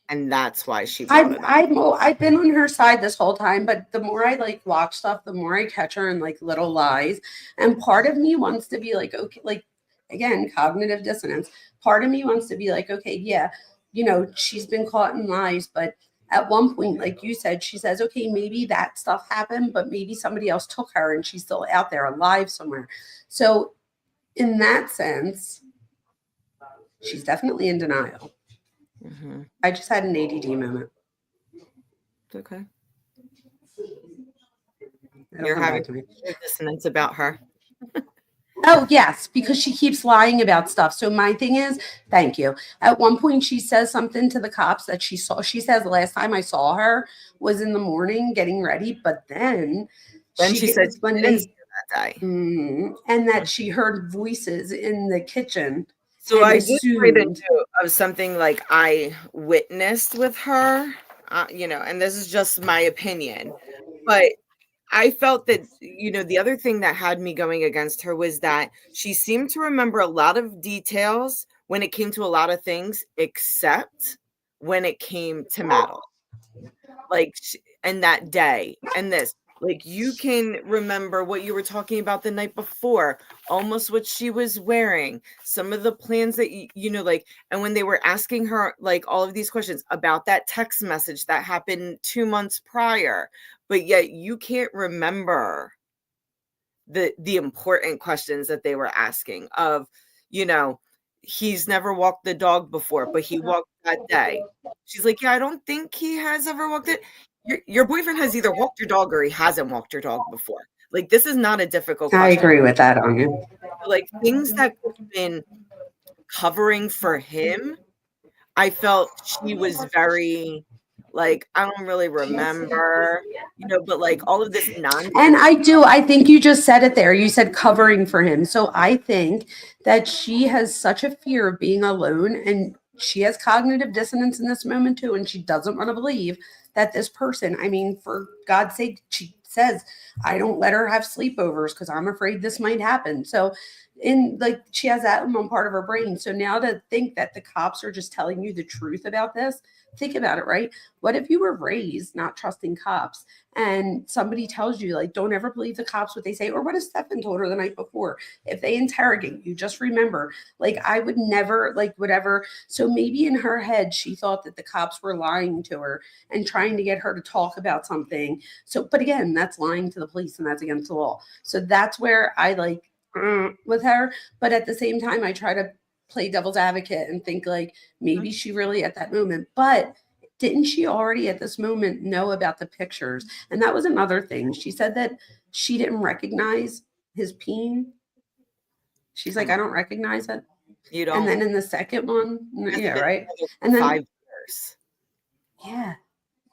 And that's why she brought it up. I've been on her side this whole time, but the more I watch stuff, the more I catch her in little lies. And part of me wants to be like, okay, again, cognitive dissonance. Part of me wants to be like, okay, yeah, she's been caught in lies, but at one point, like you said, she says, okay, maybe that stuff happened, but maybe somebody else took her and she's still out there alive somewhere. So in that sense, she's definitely in denial. Mm-hmm. I just had an ADD moment. It's okay. It'll You're come having back to me. dissonance about her. Oh, yes, because she keeps lying about stuff. So my thing is, thank you. At one point, she says something to the cops that she saw. She says, the last time I saw her was in the morning getting ready. But then she said when she didn't see her that day. And that she heard voices in the kitchen. So I did write a note of something like I witnessed with her, and this is just my opinion, but I felt that, the other thing that had me going against her was that she seemed to remember a lot of details when it came to a lot of things, except when it came to Madeleine. And that day and this. You can remember what you were talking about the night before, almost what she was wearing, some of the plans that, and when they were asking her, all of these questions about that text message that happened 2 months prior, but yet you can't remember the important questions that they were asking of, he's never walked the dog before, but he walked that day. She's like, yeah, I don't think he has ever walked it. Your boyfriend has either walked your dog or he hasn't walked your dog before. This is not a difficult question. I agree with that, Anya. Things that could have been covering for him, I felt she was very I don't really remember, but all of this nonsense. And I think you just said it there. You said covering for him. So I think that she has such a fear of being alone, and she has cognitive dissonance in this moment too. And she doesn't want to believe that this person, for God's sake, she says, I don't let her have sleepovers because I'm afraid this might happen. So she has that in one part of her brain. So now to think that the cops are just telling you the truth about this, think about it, right? What if you were raised not trusting cops and somebody tells you, don't ever believe the cops, what they say? Or what if Stephan told her the night before? If they interrogate you, just remember, I would never, whatever. So maybe in her head, she thought that the cops were lying to her and trying to get her to talk about something. So, but again, that's lying to the police and that's against the law. So that's where I with her. But at the same time, I try to play devil's advocate and think maybe she really at that moment, but didn't she already at this moment know about the pictures? And that was another thing. She said that she didn't recognize his peen. She's like, I don't recognize it. You don't. And then in the second one, yeah, right. And then 5 years. Yeah.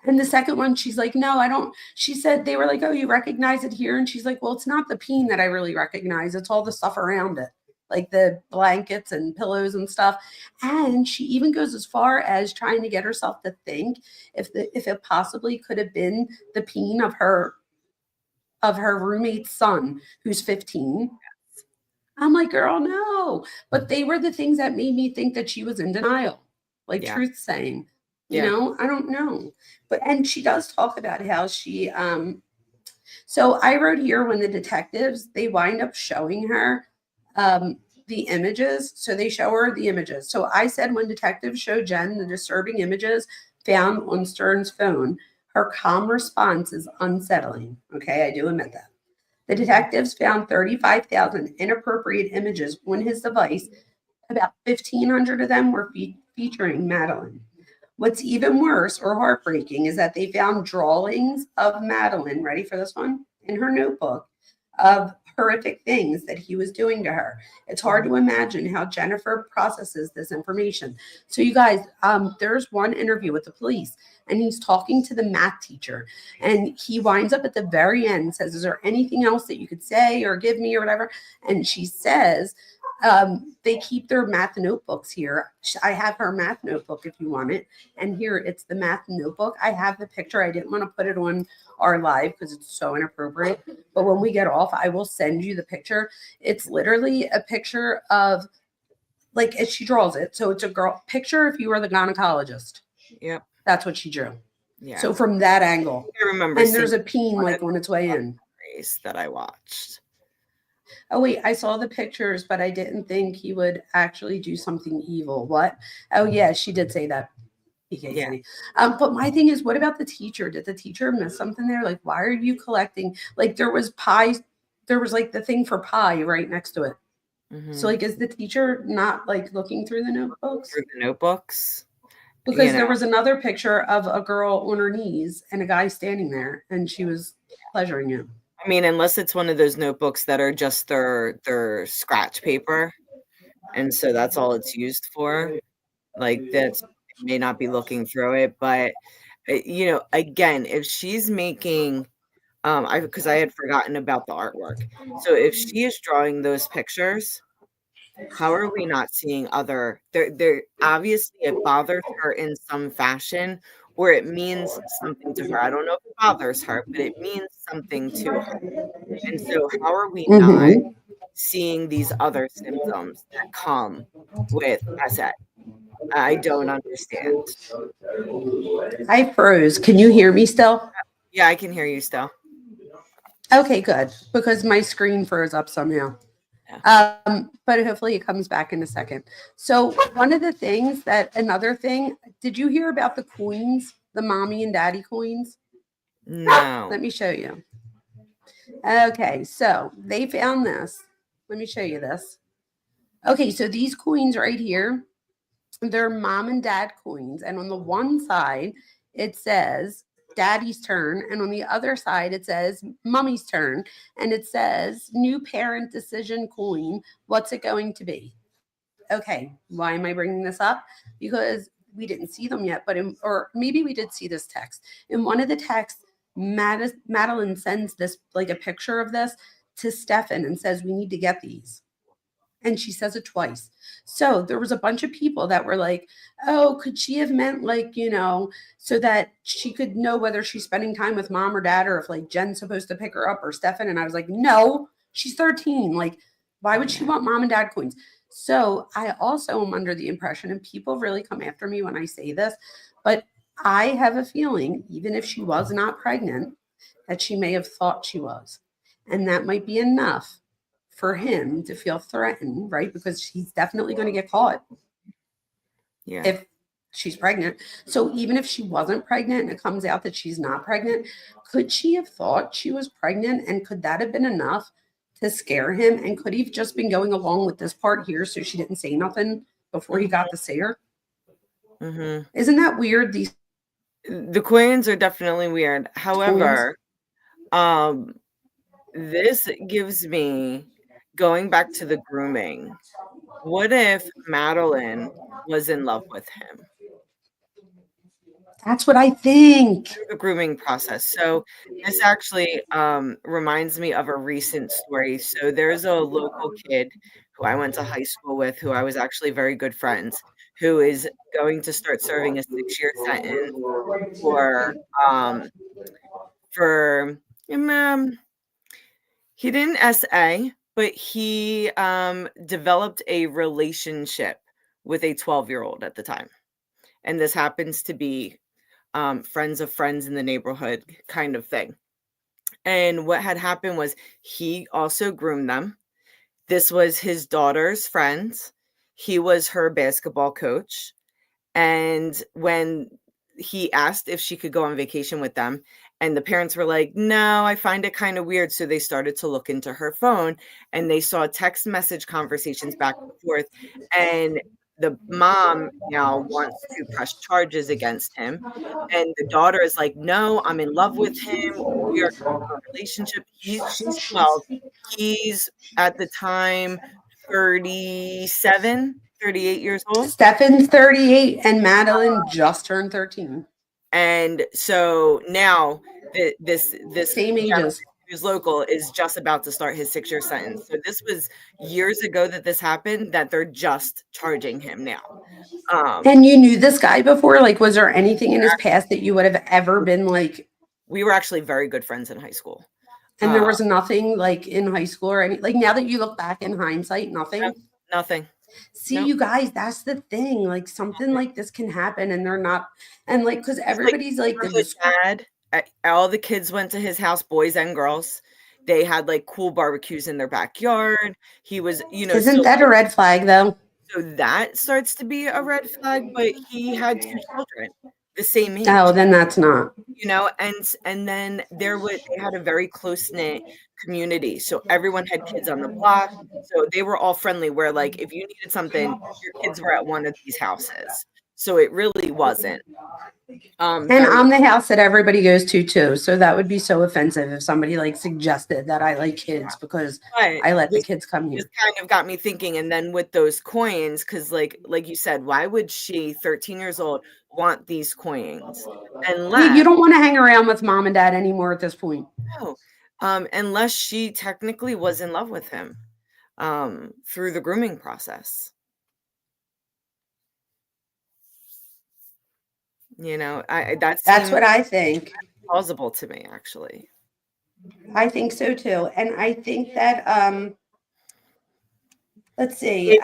And the second one, she's like, no, I don't. She said they were like, oh, you recognize it here? And she's like, well, it's not the peen that I really recognize. It's all the stuff around it, like the blankets and pillows and stuff. And she even goes as far as trying to get herself to think if it possibly could have been the peen of her roommate's son, who's 15. I'm like, girl, no. But they were the things that made me think that she was in denial, truth saying. I don't know. And she does talk about how she, so I wrote here when the detectives, they wind up showing her the images. So they show her the images. So I said when detectives show Jenn the disturbing images found on Stern's phone, her calm response is unsettling. Okay, I do admit that. The detectives found 35,000 inappropriate images on his device. About 1,500 of them were featuring Madeleine. What's even worse or heartbreaking is that they found drawings of Madeleine, ready for this one, in her notebook of horrific things that he was doing to her. It's hard to imagine how Jennifer processes this information. So you guys, there's one interview with the police and he's talking to the math teacher and he winds up at the very end, says, is there anything else that you could say or give me or whatever? And she says, they keep their math notebooks here. I have her math notebook if you want it. And here it's the math notebook. I have the picture. I didn't want to put it on our live because it's so inappropriate. But when we get off, I will send you the picture. It's literally a picture of, like, as she draws it. So it's a girl picture if you were the gynecologist. Yep. That's what she drew. Yeah. So from that angle. I remember. And there's a peen like on its way in. That I watched. Oh, wait, I saw the pictures, but I didn't think he would actually do something evil. What? Oh, yeah, she did say that. Yeah. But my thing is, what about the teacher? Did the teacher miss something there? Like, why are you collecting? Like, there was pie. There was like the thing for pie right next to it. Mm-hmm. So, like, is the teacher not like looking through the notebooks? Through the notebooks? Because there was another picture of a girl on her knees and a guy standing there, and she was pleasuring him. I mean, unless it's one of those notebooks that are just their scratch paper, and so that's all it's used for. Like, that may not be looking through it, but again, if she's making, because I had forgotten about the artwork. So if she is drawing those pictures, how are we not seeing other? They're obviously it bothers her in some fashion, or it means something to her. I don't know if it bothers her, but it means something to her. And so how are we not seeing these other symptoms that come with SA? I don't understand. I froze. Can you hear me still? Yeah, I can hear you still. Okay, good. Because my screen froze up somehow. But hopefully it comes back in a second. So one of the things another thing, did you hear about the coins, the mommy and daddy coins? No. Let me show you. Okay, so they found this. Let me show you this. Okay, so these coins right here, they're mom and dad coins. And on the one side, it says daddy's turn. And on the other side, it says mommy's turn. And it says new parent decision coin. What's it going to be? Okay, why am I bringing this up? Because we didn't see them yet, or maybe we did see this text. In one of the texts, Madeleine sends this, like a picture of this to Stephan and says, we need to get these. And she says it twice. So there was a bunch of people that were like, oh, could she have meant like, so that she could know whether she's spending time with mom or dad, or if like Jen's supposed to pick her up or Stephan. And I was like, no, she's 13. Like, why would she want mom and dad coins? So I also am under the impression, and people really come after me when I say this, but I have a feeling, even if she was not pregnant, that she may have thought she was. And that might be enough for him to feel threatened, right? Because he's definitely going to get caught if she's pregnant. So even if she wasn't pregnant and it comes out that she's not pregnant, could she have thought she was pregnant? And could that have been enough to scare him? And could he have just been going along with this part here so she didn't say nothing before he got to see her? Mm-hmm. Isn't that weird? The coins are definitely weird. However, this gives me, going back to the grooming, what if Madeleine was in love with him? That's what I think. The grooming process. So this actually reminds me of a recent story. So there's a local kid who I went to high school with, who I was actually very good friends, who is going to start serving a 6-year sentence he didn't SA, but he developed a relationship with a 12-year-old at the time. And this happens to be friends of friends in the neighborhood kind of thing. And what had happened was he also groomed them. This was his daughter's friend. He was her basketball coach. And when he asked if she could go on vacation with them, and the parents were like, no, I find it kind of weird. So they started to look into her phone and they saw text message conversations back and forth. And the mom now wants to press charges against him, and the daughter is like, no, I'm in love with him, we are in a relationship. She's 12, he's at the time 38 years old. Stephan's 38 and Madeleine just turned 13. And so now this Same ages. who's local is just about to start his 6-year sentence. So this was years ago that this happened, that they're just charging him now. And you knew this guy before? Like, was there anything in his past that you would have ever been like? We were actually very good friends in high school. And there was nothing like in high school or any, like now that you look back in hindsight, nothing. Nothing. See, Nope. you guys, that's the thing. Like something like this can happen, and they're not, and like because everybody's like His dad, all the kids went to his house, boys and girls. They had like cool barbecues in their backyard. He was, Isn't that a red flag though? So that starts to be a red flag, but he had 2 children the same age. Oh, then that's not. And then they had a very close-knit community. So everyone had kids on the block. So they were all friendly, where like if you needed something, your kids were at one of these houses. So it really wasn't. And I'm the house that everybody goes to too. So that would be so offensive if somebody like suggested that I like kids because I let the kids come here. Just kind of got me thinking. And then with those coins, because like you said, why would she, 13 years old, want these coins? Unless you don't want to hang around with mom and dad anymore at this point. No, unless she technically was in love with him through the grooming process. That's what I think. Plausible to me, actually. I think so too, and I think that let's see.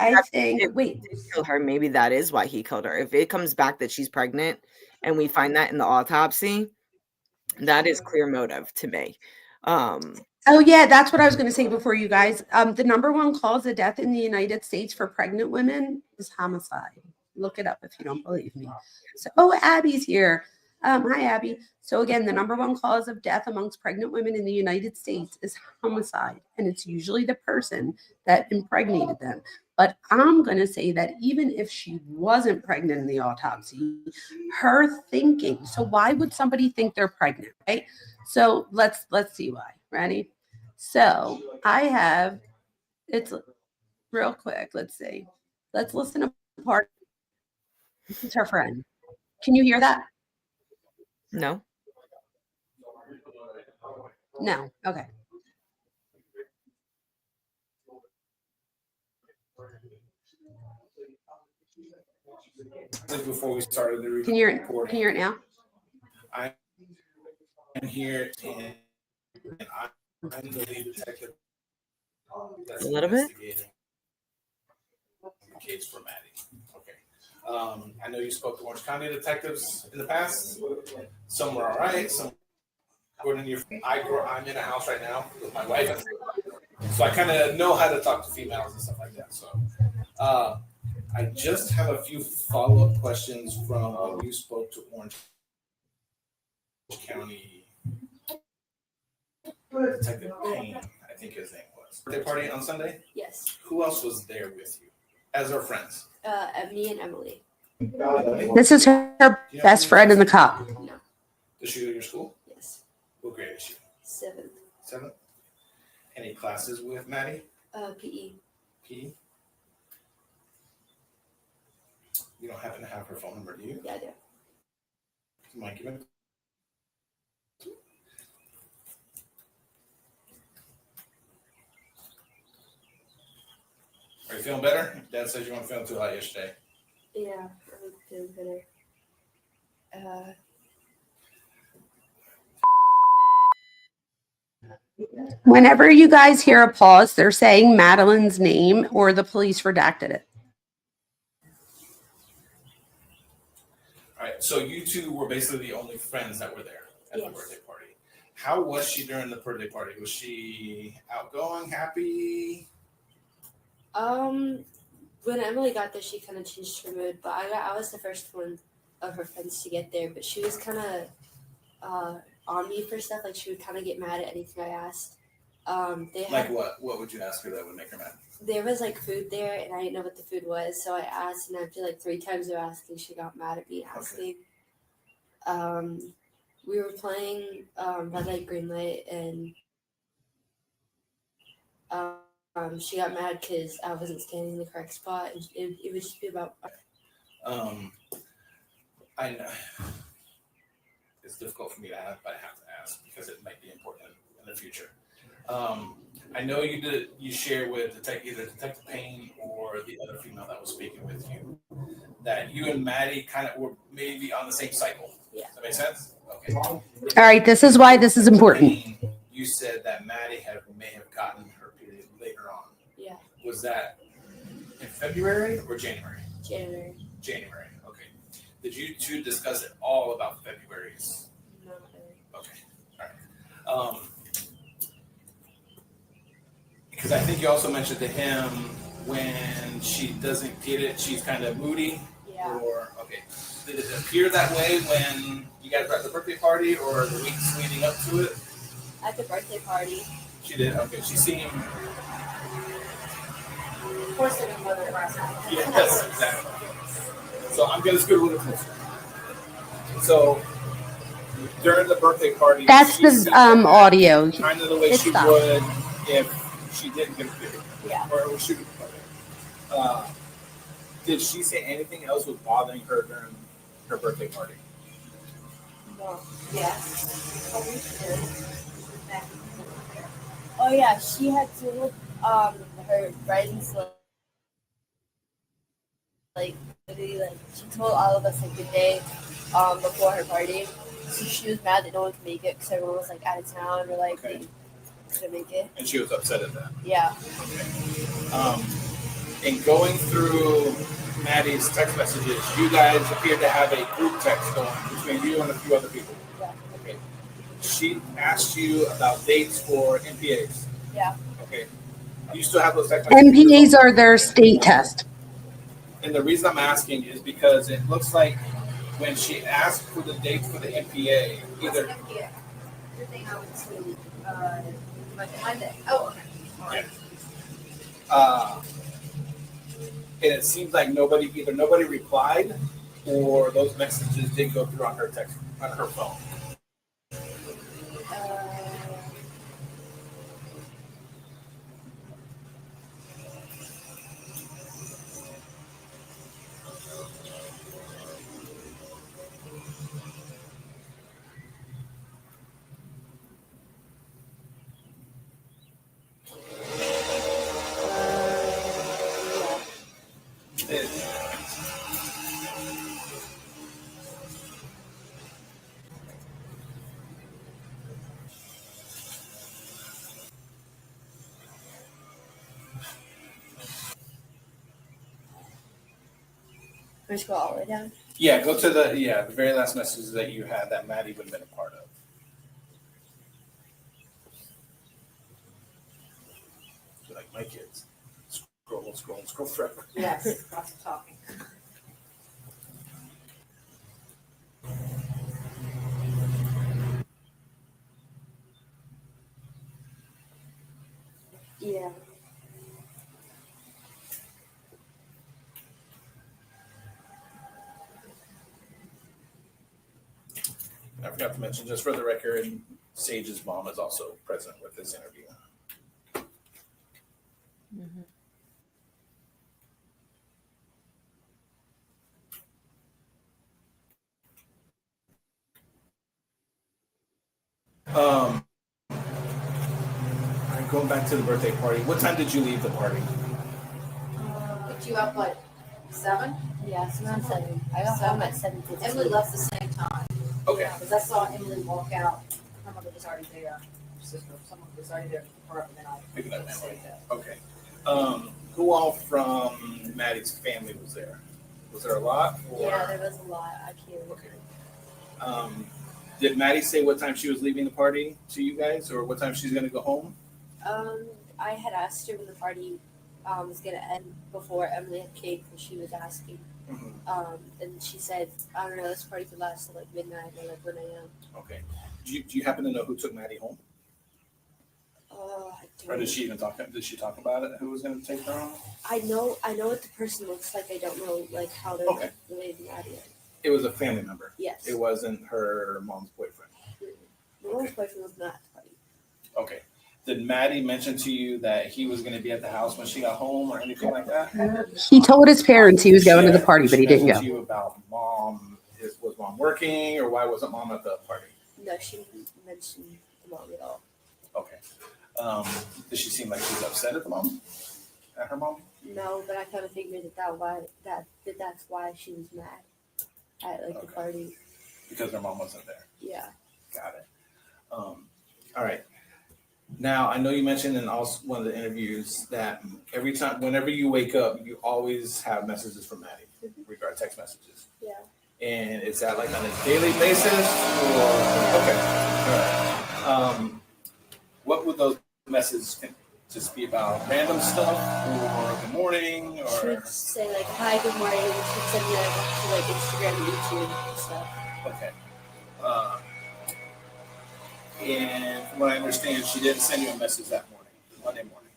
Wait, kill her. Maybe that is why he killed her. If it comes back that she's pregnant, and we find that in the autopsy, that is clear motive to me. Oh yeah, that's what I was going to say before you guys. The number 1 cause of death in the United States for pregnant women is homicide. Look it up if you don't believe me. So, Abby's here. Hi, Abby. So again, the number 1 cause of death amongst pregnant women in the United States is homicide, and it's usually the person that impregnated them. But I'm going to say that even if she wasn't pregnant in the autopsy, her thinking. So why would somebody think they're pregnant, right? So let's see why. Ready? So it's real quick. Let's see. Let's listen to part. This is her friend. Can you hear that? No. No. Okay. Before we started the Can you hear it now? I'm here and I'm the lead detective. A little bit. The case for Maddie. Okay. I know you spoke to Orange County detectives in the past. Some were all right. Some were in I'm in a house right now with my wife, so I kind of know how to talk to females and stuff like that. So, I just have a few follow-up questions from when you spoke to Orange County Detective Payne, I think his name was. Birthday party on Sunday? Yes. Who else was there with you as our friends? Ebony and Emily. This is her best friend in the cop. No. Does she go to your school? Yes. What grade is she? 7th. 7th? Any classes with Maddie? PE. PE? You don't happen to have her phone number, do you? Yeah, I do. Mike, give it. Are you feeling better? Dad says you weren't feeling too hot yesterday. Yeah, I'm feeling better. Whenever you guys hear a pause, they're saying Madeleine's name or the police redacted it. All right, so you two were basically the only friends that were there at the birthday party. How was she during the birthday party? Was she outgoing, happy? When Emily got there, she kind of changed her mood, but I was the first one of her friends to get there, but she was kind of on me for stuff. Like, she would kind of get mad at anything I asked. They Like had what? What would you ask her that would make her mad? there was like food there, and I didn't know what the food was, so I asked, and after like 3 times of asking, she got mad at me asking. We were playing red light, green light, and she got mad because I wasn't standing in the correct spot, and it would just be about. I know it's difficult for me to ask, but I have to ask because it might be important in the future. I know you share with either Detective Payne or the other female that was speaking with you that you and Maddie kind of were maybe on the same cycle. Yeah. Does that make sense? Okay. All right, this is why this is important. Payne, you said that Maddie may have gotten her period later on. Yeah. Was that in February or January? January. January. Okay. Did you two discuss it all about February's? Not really. Okay. All right. Because I think you also mentioned to him when she doesn't get it, she's kind of moody. Yeah. Or okay. Did it appear that way when you guys were at the birthday party or the weeks leading up to it? At the birthday party. She did. Okay. She seemed. Of course, I didn't know that last night. Yes, exactly. So I'm gonna scoot a little closer. So during the birthday party, That's the audio. kind of the way It she stopped. would if she didn't get a period. Yeah. Or it was shooting. Did she say anything else was bothering her during her birthday party? No. Yeah. Oh yeah, she had to her writing like literally like she told all of us like the day before her party. So she was mad that no one could make it because everyone was like out of town or like Okay. they couldn't make it. And she was upset at that. Yeah. Okay. In going through Maddie's text messages, you guys appeared to have a group text going between you and a few other people. Yeah. Okay. She asked you about dates for MPAs. Yeah. Okay. You still have those text messages? MPAs are their state test. And the reason I'm asking is because it looks like when she asked for the dates for the MPA, either The thing I went to Monday. Oh, okay. And it seems like nobody replied or those messages didn't go through on her text on her phone. Let's go all the way down. Yeah, go to the very last message that you had that Maddie would have been a part of. Like my kids. Scroll forever. Yes, lots of talking. Yeah. I forgot to mention, just for the record, Sage's mom is also present with this interview. Going back to the birthday party, what time did you leave the party? Picked you up like 7? Yeah, so around 7. I got home at 7:15. Emily left the same time. Okay. Because I saw Emily walk out. Her mother was already there. Her sister, someone was already there to pick her up, and then I Picking up that stayed there. Okay. Who all from Maddie's family was there? Was there a lot? Or? Yeah, there was a lot. I can't remember. Okay. Did Maddie say what time she was leaving the party to you guys, or what time she's going to go home? I had asked her when the party was gonna end before Emily had cake, and she was asking. And she said, I don't know, this party could last till like midnight or like 1 a.m. Okay. Do you happen to know who took Maddie home? Or did she even talk? Did she talk about it? Who was going to take her home? I know what the person looks like. I don't know like how they're Okay. like, related to Maddie. It was a family member. Yes. It wasn't her mom's boyfriend. The mom's boyfriend was not at the party. Okay. Did Maddie mention to you that he was going to be at the house when she got home or anything like that? He told his parents he was going to the party, but he didn't mention go. to you about mom? Was mom working, or why wasn't mom at the party? No, she didn't mention the mom at all. Okay. Did she seem like she was upset at the mom? At her mom? No, but I kind of figured that's why she was mad at like the party. Because her mom wasn't there. Yeah. Got it. All right. Now, I know you mentioned in also one of the interviews that whenever you wake up, you always have messages from Maddie, regarding text messages. Yeah. And is that like on a daily basis? Or okay. All right. What would those messages just be about? Random stuff, or good morning, or She would say like, "Hi, good morning." And she'd send me like Instagram and YouTube and stuff. okay. And from what I understand, she didn't send you a message that morning, Monday morning.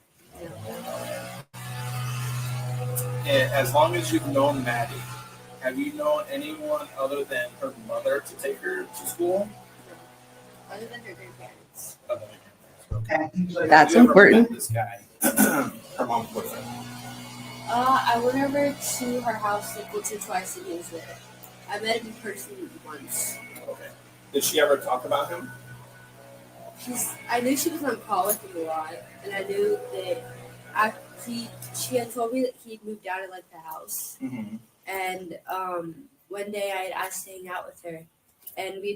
And as long as you've known Maddie, have you known anyone other than her mother to take her to school? Other than her grandparents. Other than her parents, okay. That's Have you ever important. met this guy, her mom's boyfriend? I went over to her house like once or twice and he was there. I met him in person once. Okay. Did she ever talk about him? I knew she was on call with him a lot, and I knew that she had told me that he'd moved out of like the house. Mm-hmm. And one day I had asked to hang out with her, and we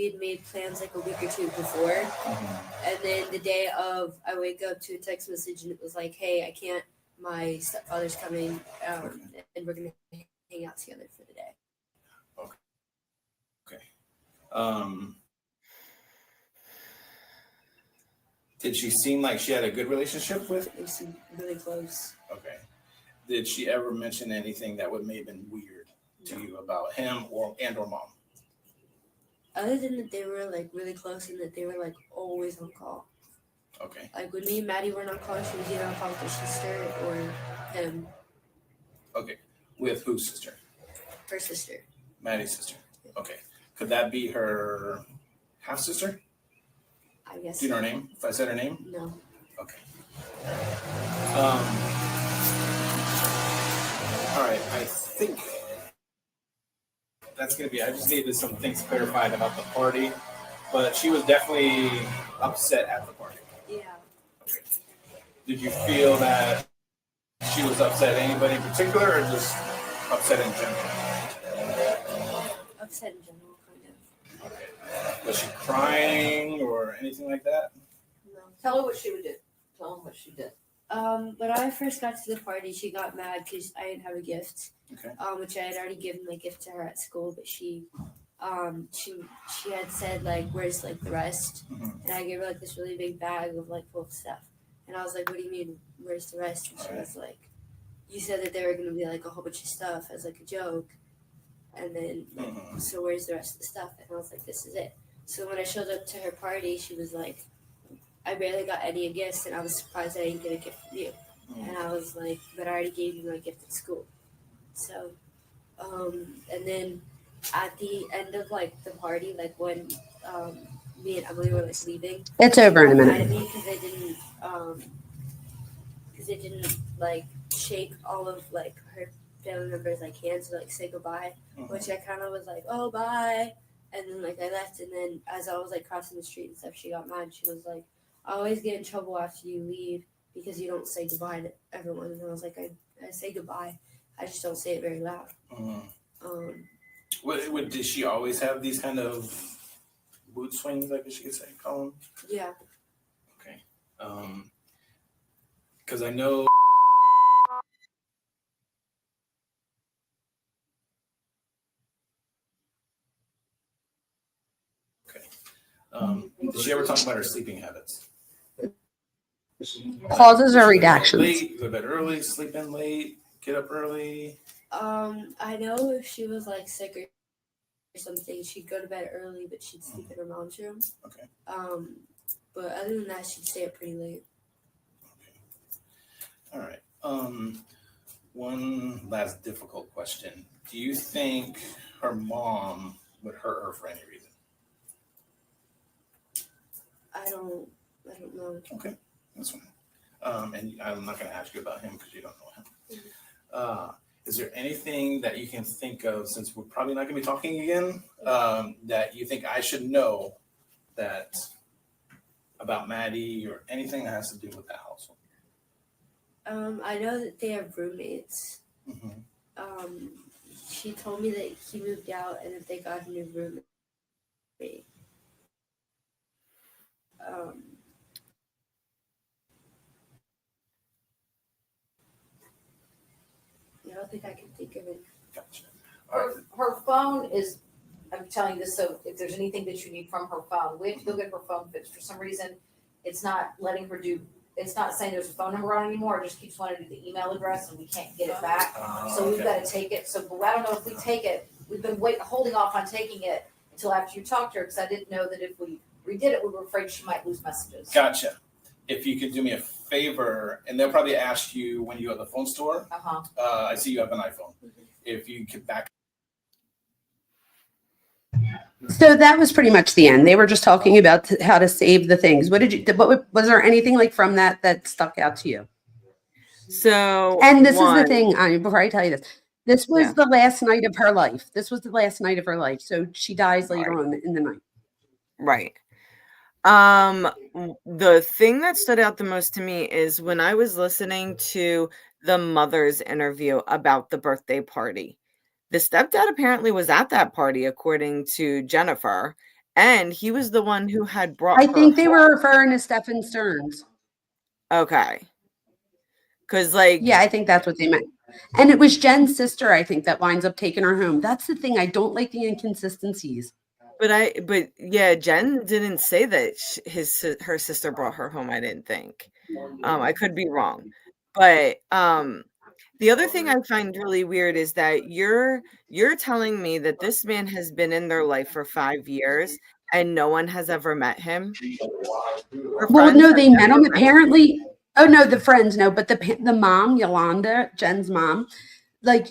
had made plans like a week or two before. Mm-hmm. And then the day of, I wake up to a text message, and it was like, "Hey, I can't. My stepfather's coming, and we're gonna hang out together for the day." Okay. Did she seem like she had a good relationship with? They seemed really close. Okay. Did she ever mention anything that would may have been weird to you about him or mom? Other than that, they were like really close, and that they were like always on call. Okay. Like when me and Maddie were on call, she was either on call with her sister or him. Okay. With whose sister? Her sister. Maddie's sister. Okay. Could that be her half sister? I guess. Do you know her name? If I said her name? No. Okay. All right. I think that's going to be, I just needed some things clarified about the party, but she was definitely upset at the party. Yeah. Okay. Did you feel that she was upset at anybody in particular or just upset in general? Upset in general, kind of. Okay. Was she crying or anything like that? No. Tell her what she would do. Tell them what she did. When I first got to the party, she got mad because I didn't have a gift. Okay. Which I had already given my gift to her at school, but she had said like, "Where's like the rest?" Mm-hmm. And I gave her like this really big bag of like full of stuff, and I was like, "What do you mean, where's the rest?" And she was like, "You said that there were gonna be like a whole bunch of stuff as like a joke, and then like, so where's the rest of the stuff?" And I was like, "This is it." So when I showed up to her party, she was like, "I barely got any gifts, and I was surprised I didn't get a gift from you." Mm-hmm. And I was like, "But I already gave you my gift at school." So, and then at the end of like the party, like when me and Emily were like leaving, It's over in a mad minute. at me because they didn't like shake all of like her family members like hands to like say goodbye, which I kind of was like, "Oh, bye," and then like I left, and then as I was like crossing the street and stuff, she got mad. She was like, "I always get in trouble after you leave because you don't say goodbye to everyone," and I was like, I say goodbye. I just don't say it very loud. What did she always have these kind of mood swings, I guess you could say, call them? Yeah. Okay. Because I know. Okay. Did she ever talk about her sleeping habits? Pauses or redactions? Late, go to bed early, sleep in late, get up early. I know if she was like sick or something, she'd go to bed early, but she'd sleep in her mom's room. Okay. But other than that, she'd stay up pretty late. All right. One last difficult question. Do you think her mom would hurt her for any reason? I don't know. Okay, that's fine. And I'm not going to ask you about him because you don't know him. Is there anything that you can think of, since we're probably not going to be talking again, that you think I should know that about Maddie or anything that has to do with the household? I know that they have roommates. Mm-hmm. She told me that he moved out and that they got a new roommate. I don't think I can think of it. Gotcha. All right. Her phone is, I'm telling you this, so if there's anything that you need from her phone, we have to go get her phone fixed. For some reason, it's not letting her do, it's not saying there's a phone number on it anymore. It just keeps wanting to do the email address and we can't get it back. So we've got to take it. So but I don't know if we take it. We've been holding off on taking it until after you talked to her because I didn't know that if we redid it, we were afraid she might lose messages. Gotcha. If you could do me a favor, and they'll probably ask you when you're at the phone store. I see you have an iPhone. If you could back. So that was pretty much the end. They were just talking about how to save the things. What was there anything like from that stuck out to you? So, and this is the thing, before I tell you this was the last night of her life. So she dies later on in the night. Right. The thing that stood out the most to me is when I was listening to the mother's interview about the birthday party. The stepdad apparently was at that party, according to Jennifer, and he was the one who had brought I her think they home. were referring to Stephan Sterns. Okay. Because, like... Yeah, I think that's what they meant. And it was Jen's sister, I think, that winds up taking her home. That's the thing. I don't like the inconsistencies. But yeah, Jenn didn't say that her sister brought her home, I didn't think. I could be wrong. But the other thing I find really weird is that you're telling me that this man has been in their life for 5 years and no one has ever met him? Well, no, they met him apparently. Oh, no, the friends, no. But the mom, Yolanda, Jen's mom, like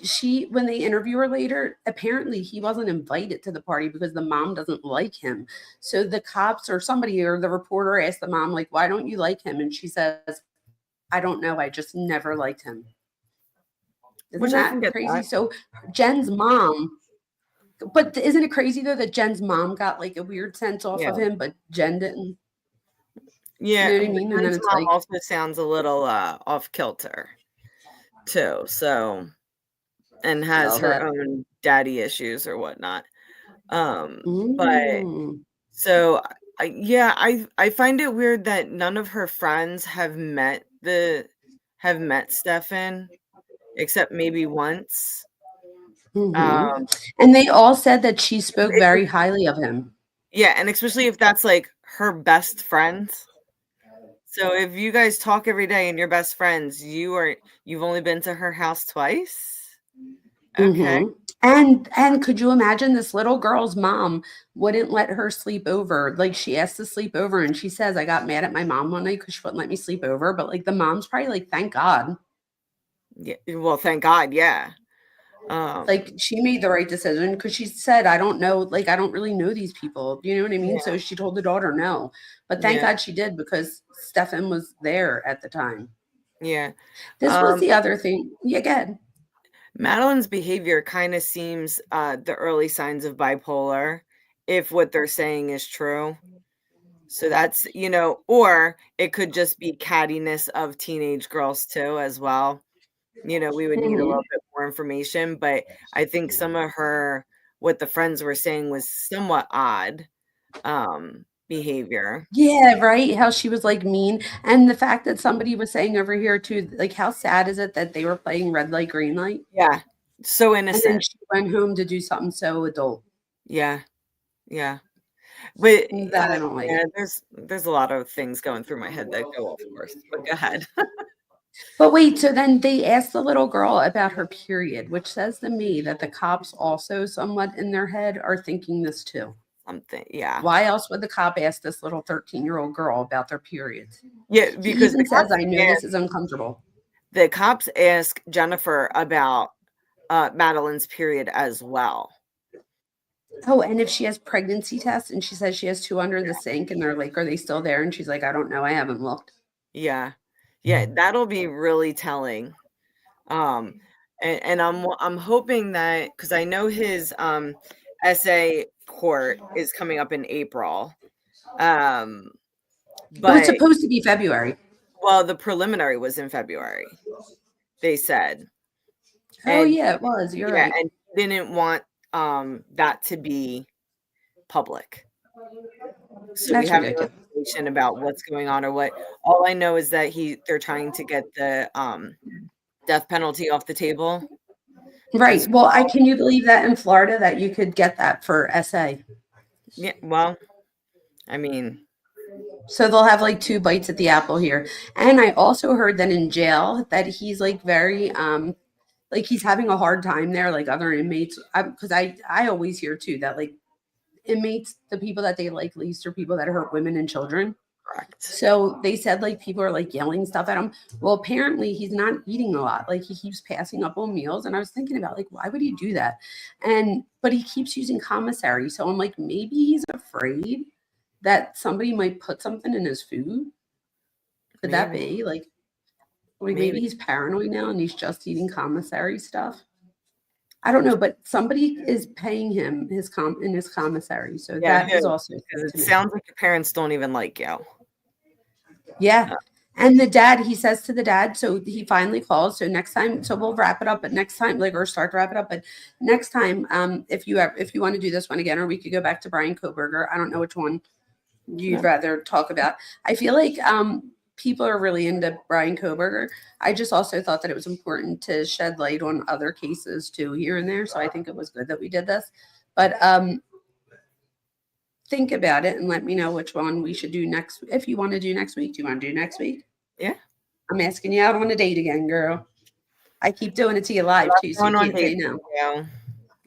when they interview her later, apparently he wasn't invited to the party because the mom doesn't like him. So the cops or somebody or the reporter asked the mom, like, why don't you like him? And she says, I don't know. I just never liked him. Isn't that crazy? That. So Jen's mom, but isn't it crazy though that Jen's mom got like a weird sense off of him, but Jenn didn't? Yeah. You know what I mean? And then Jen's it's mom also sounds a little off kilter too. So, and has her own daddy issues or whatnot. But so I find it weird that none of her friends have met Stephan, except maybe once. And they all said that she spoke very highly of him. Yeah, and especially if that's like her best friend. So if you guys talk every day and you're best friends, you've only been to her house twice. Okay. And could you imagine this little girl's mom wouldn't let her sleep over? Like she asked to sleep over and she says, I got mad at my mom one night because she wouldn't let me sleep over. But like the mom's probably like, thank God. Yeah. Well, thank God. Yeah. Like she made the right decision because she said, I don't know, like I don't really know these people. You know what I mean? Yeah. So she told the daughter no. But thank God she did because Stephan was there at the time. Yeah. This was the other thing. Yeah, go ahead. Madeleine's behavior kind of seems the early signs of bipolar, if what they're saying is true. So that's, or it could just be cattiness of teenage girls too, as well. We would need a little bit more information, but I think some of what the friends were saying was somewhat odd behavior. Yeah, right. How she was like mean. And the fact that somebody was saying over here too, like how sad is it that they were playing red light, green light? Yeah. So innocent. And then she went home to do something so adult. Yeah. Yeah. But that I don't like. Yeah, there's a lot of things going through my head that go off course, but go ahead. But wait, so then they asked the little girl about her period, which says to me that the cops also somewhat in their head are thinking this too. something. Yeah. Why else would the cop ask this little 13-year-old girl about their periods? Yeah, He because even says, I know this is uncomfortable. the cops ask Jennifer about Madeleine's period as well. Oh, and if she has pregnancy tests and she says she has two under the sink and they're like, are they still there? And she's like, I don't know. I haven't looked. Yeah. Yeah, that'll be really telling. And I'm hoping that, because I know his essay court is coming up in April. It was But supposed to be February. well, the preliminary was in February, they said. Oh, And yeah, it was. You're yeah, right. and didn't want that to be public. So That's we have no ridiculous. information about what's going on or what. All I know is that they're trying to get the death penalty off the table. Right. Well, can you believe that in Florida that you could get that for SA? Yeah, well, I mean, So they'll have like two bites at the apple here. And I also heard that in jail that he's like very like he's having a hard time there, like other inmates. Because I always hear too that like inmates, the people that they like least are people that hurt women and children. correct. So they said like people are like yelling stuff at him. Well, apparently he's not eating a lot. Like he keeps passing up on meals. And I was thinking about like, why would he do that? But he keeps using commissary. So I'm like, maybe he's afraid that somebody might put something in his food. Could that be like maybe he's paranoid now and he's just eating commissary stuff? I don't know, but somebody is paying him in his commissary. So Yeah, that is also because it sounds like your parents don't even like you. Yeah. And the dad, he says to the dad, so he finally calls. So next time, so we'll wrap it up, but next time, like, or start to wrap it up. But next time, if you want to do this one again, or we could go back to Brian Koberger. I don't know which one you'd rather talk about. I feel like people are really into Brian Koberger. I just also thought that it was important to shed light on other cases too here and there. So I think it was good that we did this. But think about it and let me know which one we should do next. If you want to do next week, do you want to do next week? Yeah. I'm asking you out on a date again, girl. I keep doing it to you live too, so you can't say no. Yeah.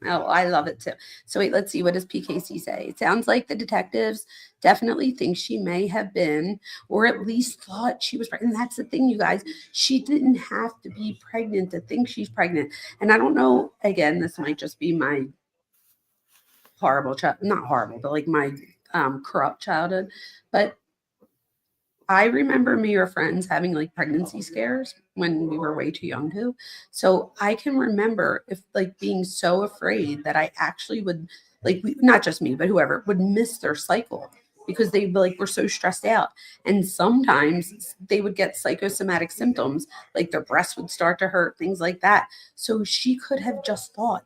Oh, I love it too. So wait, let's see. What does PKC say? It sounds like the detectives definitely think she may have been, or at least thought she was pregnant. And that's the thing, you guys. She didn't have to be pregnant to think she's pregnant. And I don't know, again, this might just be my horrible not horrible, but like my corrupt childhood. But I remember me or friends having like pregnancy scares when we were way too young to. So I can remember if like being so afraid that I actually would like not just me, but whoever would miss their cycle because they like were so stressed out. And sometimes they would get psychosomatic symptoms, like their breasts would start to hurt, things like that. So she could have just thought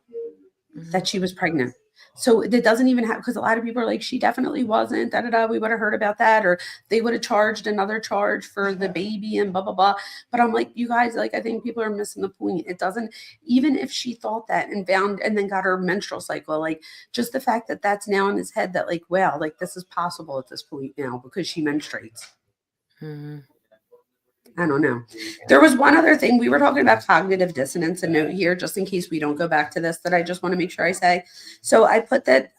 that she was pregnant. So it doesn't even have, because a lot of people are like, she definitely wasn't, we would have heard about that, or they would have charged another charge for the baby and blah, blah, blah. But I'm like, you guys, like, I think people are missing the point. It doesn't, even if she thought that and then got her menstrual cycle, like just the fact that that's now in his head that like, wow, like this is possible at this point now because she menstruates. Mm-hmm. I don't know. There was one other thing. We were talking about cognitive dissonance, a note here, just in case we don't go back to this, that I just want to make sure I say. So I put that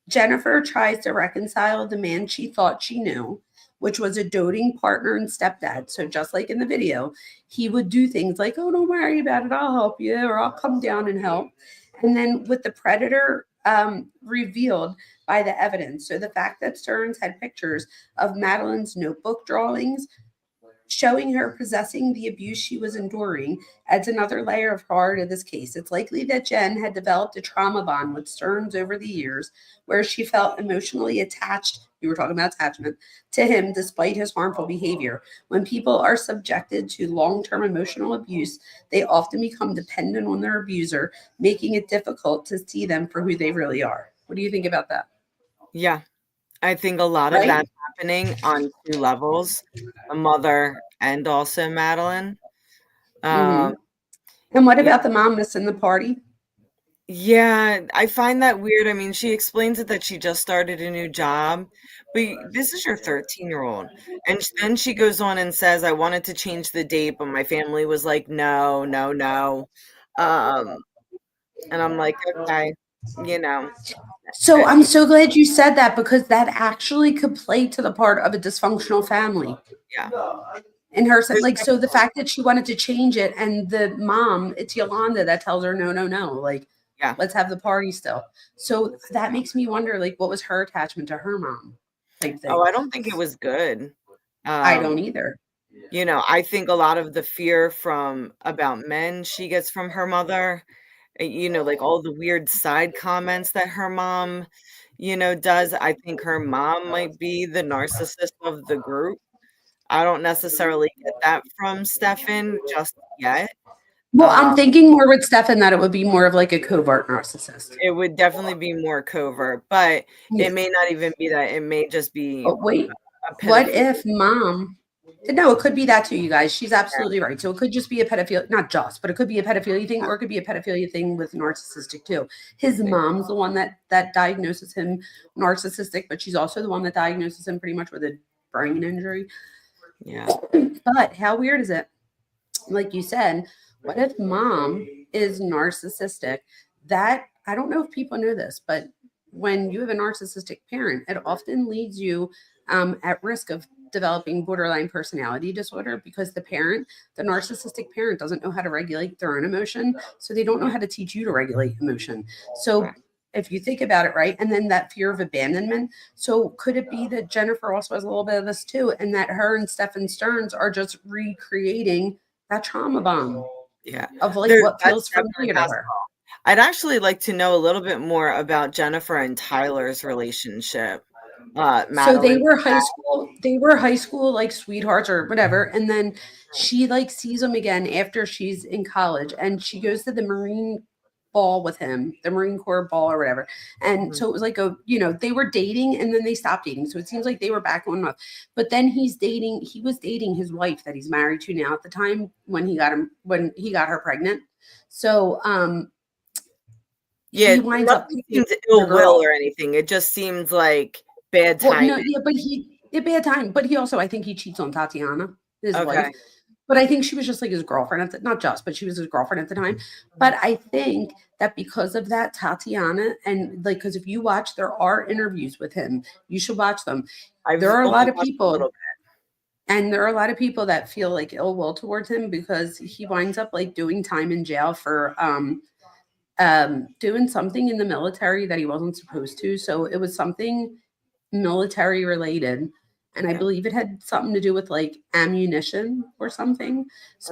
Jennifer tries to reconcile the man she thought she knew, which was a doting partner and stepdad. So just like in the video, he would do things like, oh, don't worry about it. I'll help you, or I'll come down and help. And then with the predator revealed by the evidence. So the fact that Sterns had pictures of Madeleine's notebook drawings showing her possessing the abuse she was enduring adds another layer of horror to this case. It's likely that Jenn had developed a trauma bond with Sterns over the years, where she felt emotionally attached, you were talking about attachment, to him despite his harmful behavior. When people are subjected to long-term emotional abuse, they often become dependent on their abuser, making it difficult to see them for who they really are. What do you think about that? Yeah. I think a lot of that's happening on two levels, a mother and also Madeleine. And what about the mom missing the party? Yeah, I find that weird. I mean, she explains it that she just started a new job, but this is your 13-year-old. And then she goes on and says, I wanted to change the date, but my family was like, no, no, no. And I'm like, okay. you know. So I'm so glad you said that, because that actually could play to the part of a dysfunctional family. Yeah. In her, There's like, so the fact that she wanted to change it, and the mom, it's Yolanda that tells her, no, like, Yeah. let's have the party still. So that makes me wonder, like, what was her attachment to her mom type thing? Oh, I don't think it was good. I don't either. You know, I think a lot of the fear about men she gets from her mother, you know, like all the weird side comments that her mom, you know, does. I think her mom might be the narcissist of the group. I don't necessarily get that from Stephan just yet. Well, I'm thinking more with Stephan that it would be more of like a covert narcissist. It would definitely be more covert, but Yeah. it may not even be that. It may just be But wait, a what pedophilia. if mom? No, it could be that too, you guys. She's absolutely right. So it could just be a pedophilia, not just, but it could be a pedophilia thing, or it could be a pedophilia thing with narcissistic too. His mom's the one that diagnoses him narcissistic, but she's also the one that diagnoses him pretty much with a brain injury. Yeah. But how weird is it? Like you said, what if mom is narcissistic? That, I don't know if people know this, but when you have a narcissistic parent, it often leads you at risk of developing borderline personality disorder, because the narcissistic parent doesn't know how to regulate their own emotion. So they don't know how to teach you to regulate emotion. So if you think about it, right? And then that fear of abandonment. So could it be that Jennifer also has a little bit of this too, and that her and Stephan Sterns are just recreating that trauma bomb? Yeah. Of like what feels familiar to her. I'd actually like to know a little bit more about Jennifer and Tyler's relationship. Madeleine. So they were high school like sweethearts or whatever, and then she like sees him again after she's in college, and she goes to the Marine ball with him, the Marine Corps ball or whatever. And so it was like they were dating, and then they stopped dating. So it seems like they were back on and off. But then he was dating his wife that he's married to now at the time when he got her pregnant. So yeah, he winds up seems ill will or anything. It just seems like bad timing. Well, no, yeah, but bad time. But he also, I think he cheats on Tatiana, his Okay. wife. But I think she was just like his girlfriend not just, but she was his girlfriend at the time. But I think that because of that, Tatiana, and like, because if you watch, there are interviews with him. You should watch them. There are a lot of people, and there are a lot of people that feel like ill will towards him, because he winds up like doing time in jail for doing something in the military that he wasn't supposed to. So it was something military related, and I believe it had something to do with like ammunition or something.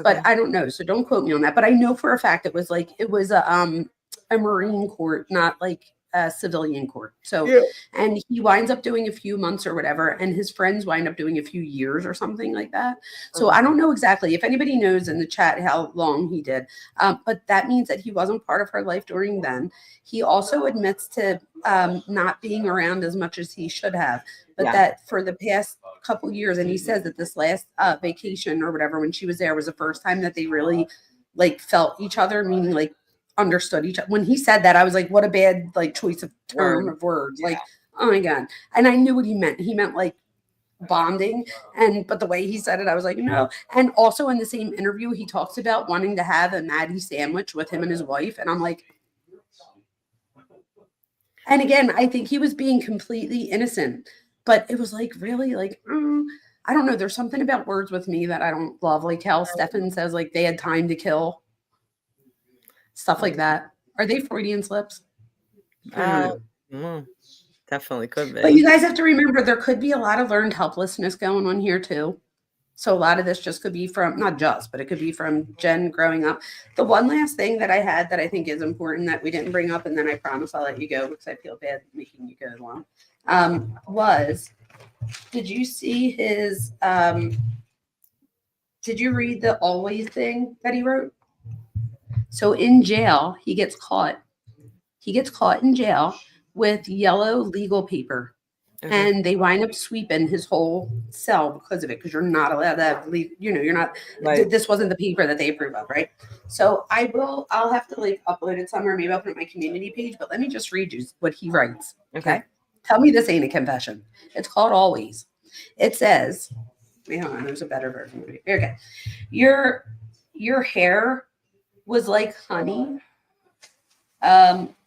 But I don't know, so don't quote me on that. But I know for a fact it was a Marine court, not like a civilian court. So and he winds up doing a few months or whatever, and his friends wind up doing a few years or something like that. So I don't know exactly. If anybody knows in the chat how long he did, but that means that he wasn't part of her life during then. He also admits to not being around as much as he should have, but that for the past couple years, and he says that this last vacation or whatever, when she was there, was the first time that they really like felt each other, meaning like understood each other. When he said that, I was like, what a bad like choice of term of words. Like, oh my God. And I knew what he meant. He meant like bonding, but the way he said it, I was like, no. And also in the same interview, he talks about wanting to have a Maddie sandwich with him and his wife, and I'm like, and again, I think he was being completely innocent, but it was like really like I don't know, there's something about words with me that I don't love, like how Stephan says like they had time to kill, stuff like that. Are they Freudian slips? Definitely could be. But you guys have to remember, there could be a lot of learned helplessness going on here too. So a lot of this just could be from, not just, but it could be from Jenn growing up. The one last thing that I had that I think is important that we didn't bring up, and then I promise I'll let you go because I feel bad making you go long, was, did you see his, did you read the always thing that he wrote? So in jail, he gets caught. He gets caught in jail with yellow legal paper. And they wind up sweeping his whole cell because of it, because you're not allowed to leave, you're not, this wasn't the paper that they approve of, right? So I'll have to like upload it somewhere, maybe I'll put it on my community page, but let me just read you what he writes, okay? Tell me this ain't a confession. It's called Always. It says, wait, hold on, there's a better version of it. Okay. Your hair was like honey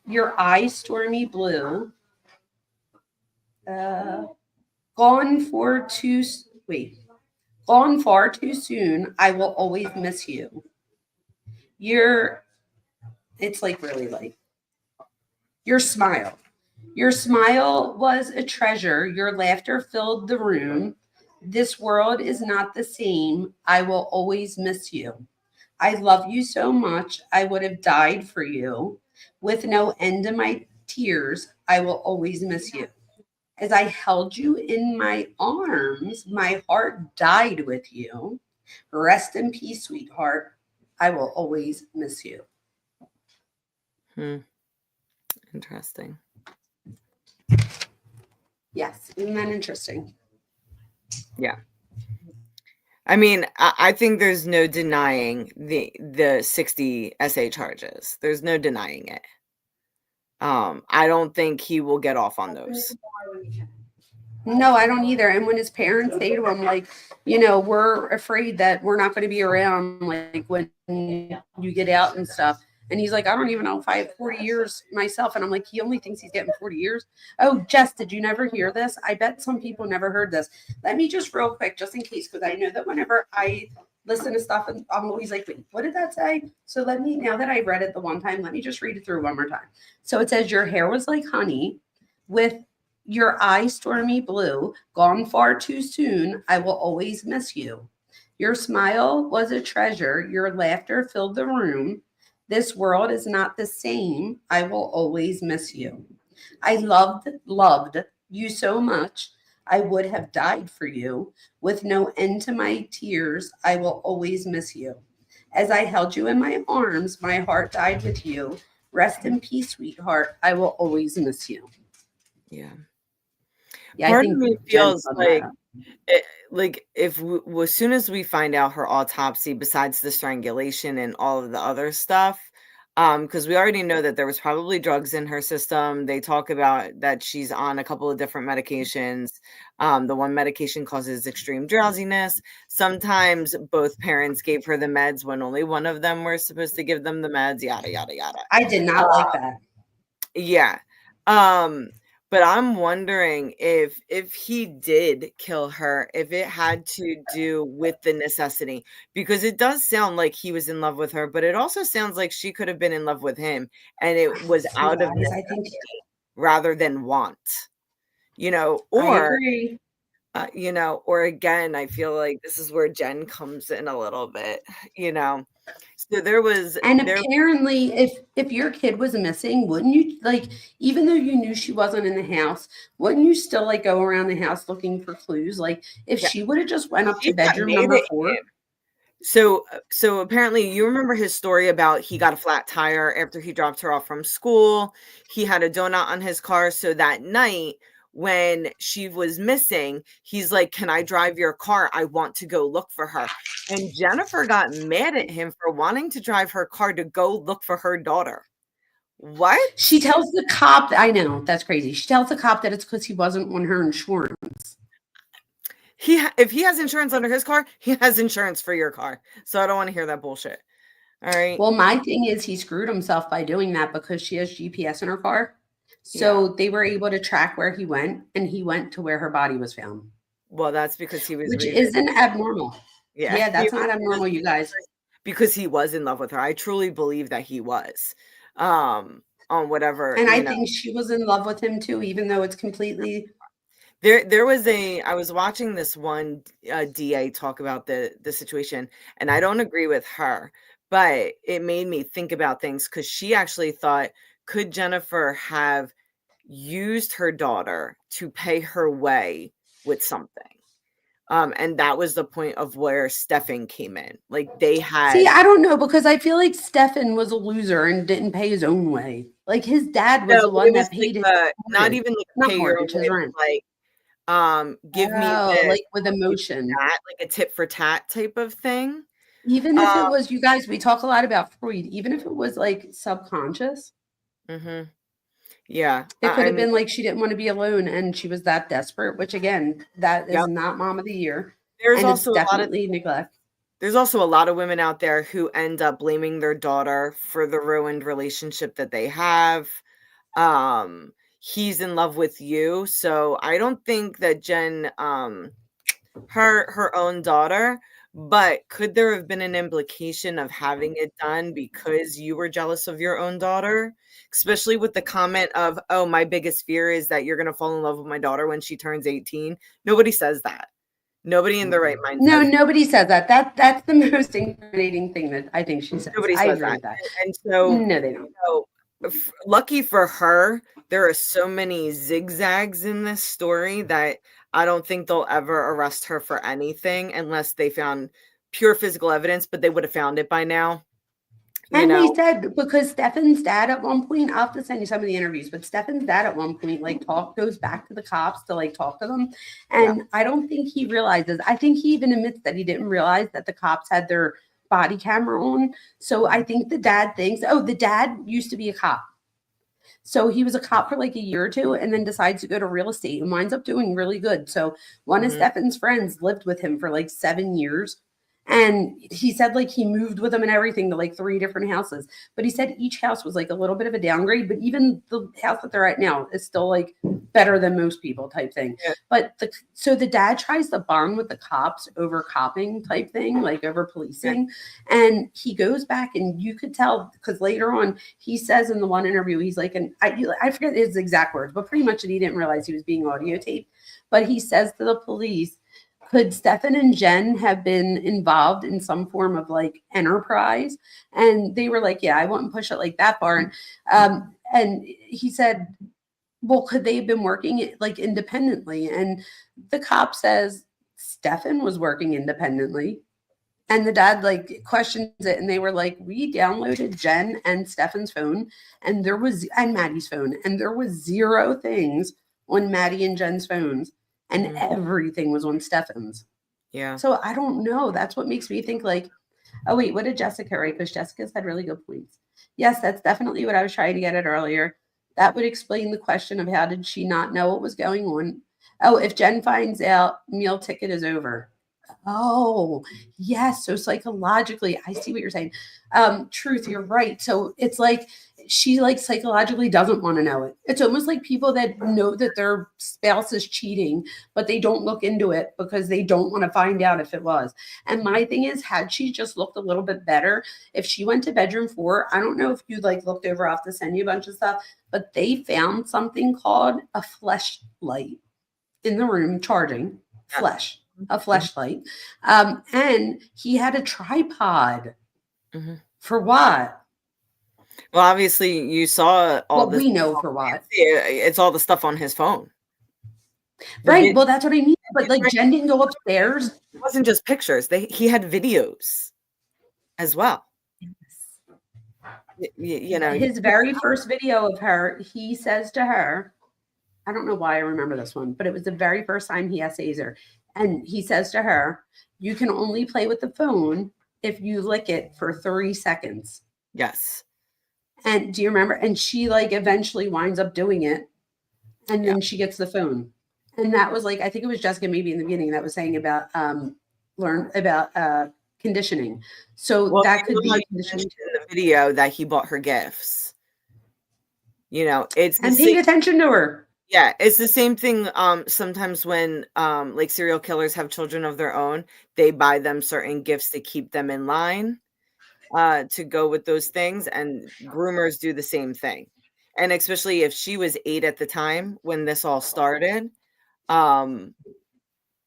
your eyes stormy blue. Gone for too wait. Gone far too soon. I will always miss you. Your it's like really light. Your smile. Your smile was a treasure. Your laughter filled the room. This world is not the same. I will always miss you. I love you so much. I would have died for you. With no end to my tears, I will always miss you. As I held you in my arms, my heart died with you. Rest in peace, sweetheart. I will always miss you. Interesting. Yes, isn't that interesting? Yeah. I mean, I think there's no denying the 60 SA charges. There's no denying it. I don't think he will get off on those. No, I don't either. And when his parents say to him, like, you know, we're afraid that we're not going to be around, like, when you get out and stuff. And he's like, I don't even know if I have 40 years myself. And I'm like, he only thinks he's getting 40 years. Oh, Jess, did you never hear this? I bet some people never heard this. Let me just real quick, just in case, because I know that whenever I listen to stuff, and I'm always like, wait, what did that say? So let me, now that I read it the one time, let me just read it through one more time. So it says, your hair was like honey with your eyes stormy blue, gone far too soon. I will always miss you. Your smile was a treasure. Your laughter filled the room. This world is not the same. I will always miss you. I loved you so much. I would have died for you. With no end to my tears, I will always miss you. As I held you in my arms, my heart died with you. Rest in peace, sweetheart. I will always miss you. Yeah. Yeah, Part I think of me Jenn feels summed like that up. like if as soon as we find out her autopsy, besides the strangulation and all of the other stuff, because we already know that there was probably drugs in her system. They talk about that she's on a couple of different medications. The one medication causes extreme drowsiness. Sometimes both parents gave her the meds when only one of them were supposed to give them the meds. Yada yada yada. I did not like that. Yeah. But I'm wondering if he did kill her, if it had to do with the necessity, because it does sound like he was in love with her, but it also sounds like she could have been in love with him, and it was out of Guys, I think necessity rather than want, you know, I or agree. you know, or again, I feel like this is where Jenn comes in a little bit, you know. So And apparently, if your kid was missing, wouldn't you, like, even though you knew she wasn't in the house, wouldn't you still, like, go around the house looking for clues? Like, if Yeah. she would have just went up She to got bedroom mad number at 4. him. So apparently you remember his story about he got a flat tire after he dropped her off from school. He had a donut on his car. So that night when she was missing, he's like, can I drive your car? I want to go look for her. And Jennifer got mad at him for wanting to drive her car to go look for her daughter. What? She tells the cop, I know, that's crazy. She tells the cop that it's because he wasn't on her insurance. If he has insurance under his car, he has insurance for your car. So I don't want to hear that bullshit. All right. Well, my thing is he screwed himself by doing that because she has GPS in her car. So they were able to track where he went, and he went to where her body was found. Well, that's because he was Which isn't abnormal. Yeah, that's not abnormal, you guys. Because he was in love with her. I truly believe that he was. On whatever. And I think she was in love with him too, even though it's completely. There was I was watching this one DA talk about the situation, and I don't agree with her, but it made me think about things because she actually thought, could Jennifer have used her daughter to pay her way with something? And that was the point of where Stephan came in. Like they had. See, I don't know, because I feel like Stephan was a loser and didn't pay his own way. Like his dad was the one that paid his not even like pay your way, rent. Like give me this, like with emotion, that, like a tit for tat type of thing. Even if it was, you guys, we talk a lot about Freud, even if it was like subconscious. Yeah, it could have been like she didn't want to be alone and she was that desperate, which again, that is not mom of the year. There's and also it's definitely neglect. There's also a lot of women out there who end up blaming their daughter for the ruined relationship that they have. he's in love with you. So I don't think that Jenn, her own daughter, but could there have been an implication of having it done because you were jealous of your own daughter? Especially with the comment of, oh, my biggest fear is that you're going to fall in love with my daughter when she turns 18. Nobody says that. Nobody in their right mind No, says nobody says that. That's the most incriminating thing that I think she says. nobody I says agree that. with that. And so, No, they don't. lucky for her, there are so many zigzags in this story that I don't think they'll ever arrest her for anything unless they found pure physical evidence, but they would have found it by now. And they said, because Stephan's dad at one point, I'll have to send you some of the interviews, but Stephan's dad at one point, like, goes back to the cops to, like, talk to them. And I don't think he realizes, I think he even admits that he didn't realize that the cops had their body camera on. So I think the dad thinks, oh, the dad used to be a cop. So he was a cop for like a year or two and then decides to go to real estate and winds up doing really good. So one of Stephan's friends lived with him for like 7 years. And he said like he moved with him and everything to like 3 different houses. But he said each house was like a little bit of a downgrade. But even the house that they're at now is still like better than most people type thing. Yeah. But so the dad tries to bond with the cops over copping type thing, like over policing. And he goes back and you could tell because later on he says in the one interview, he's like, and I forget his exact words, but pretty much that he didn't realize he was being audio taped. But he says to the police, could Stephan and Jenn have been involved in some form of like enterprise? And they were like, yeah, I wouldn't push it like that far. And he said, well, could they have been working like independently? And the cop says Stephan was working independently. And the dad like questions it. And they were like, we downloaded Jenn and Stephan's phone and Maddie's phone. And there was 0 things on Maddie and Jenn's phones. And everything was on Stephan's. Yeah. So I don't know. That's what makes me think like, oh, wait, what did Jessica write? Because Jessica's had really good points. Yes, that's definitely what I was trying to get at earlier. That would explain the question of how did she not know what was going on? Oh, if Jenn finds out, meal ticket is over. Oh, yes. So psychologically, I see what you're saying. Truth, you're right. So it's like she like psychologically doesn't want to know it. It's almost like people that know that their spouse is cheating, but they don't look into it because they don't want to find out if it was. And my thing is, had she just looked a little bit better, if she went to bedroom 4, I don't know if you like looked over, I'll have to send you a bunch of stuff, but they found something called a fleshlight in the room charging a fleshlight. And he had a tripod. For what? Well, obviously you saw all this. We know for what. It's all the stuff on his phone. Right. Well, that's what I mean. But like Jenn didn't go upstairs. It wasn't just pictures. He had videos as well. You know, his very first video of her, he says to her, I don't know why I remember this one, but it was the very first time he essays her. And he says to her, you can only play with the phone if you lick it for 3 seconds. Yes. And do you remember? And she like eventually winds up doing it. And then she gets the phone. And that was like, I think it was Jessica maybe in the beginning that was saying about conditioning. So that could be conditioning. In the video that he bought her gifts. You know, it's and paying attention to her. Yeah, it's the same thing. Sometimes when like serial killers have children of their own, they buy them certain gifts to keep them in line to go with those things. And groomers do the same thing. And especially if she was 8 at the time when this all started,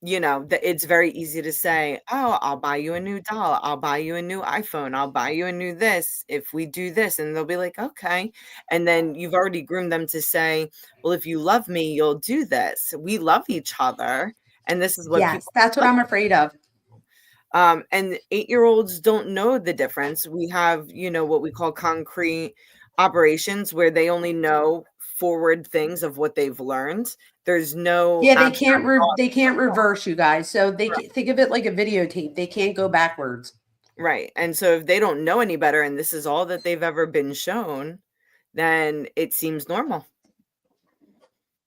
you know, it's very easy to say, oh, I'll buy you a new doll. I'll buy you a new iPhone. I'll buy you a new this if we do this. And they'll be like, okay. And then you've already groomed them to say, well, if you love me, you'll do this. We love each other. And this is what that's what I'm afraid of. And 8-year-olds don't know the difference. We have, you know, what we call concrete operations where they only know forward things of what they've learned. There's no they can't reverse, you guys. So they think of it like a videotape. They can't go backwards. Right. And so if they don't know any better and this is all that they've ever been shown, then it seems normal.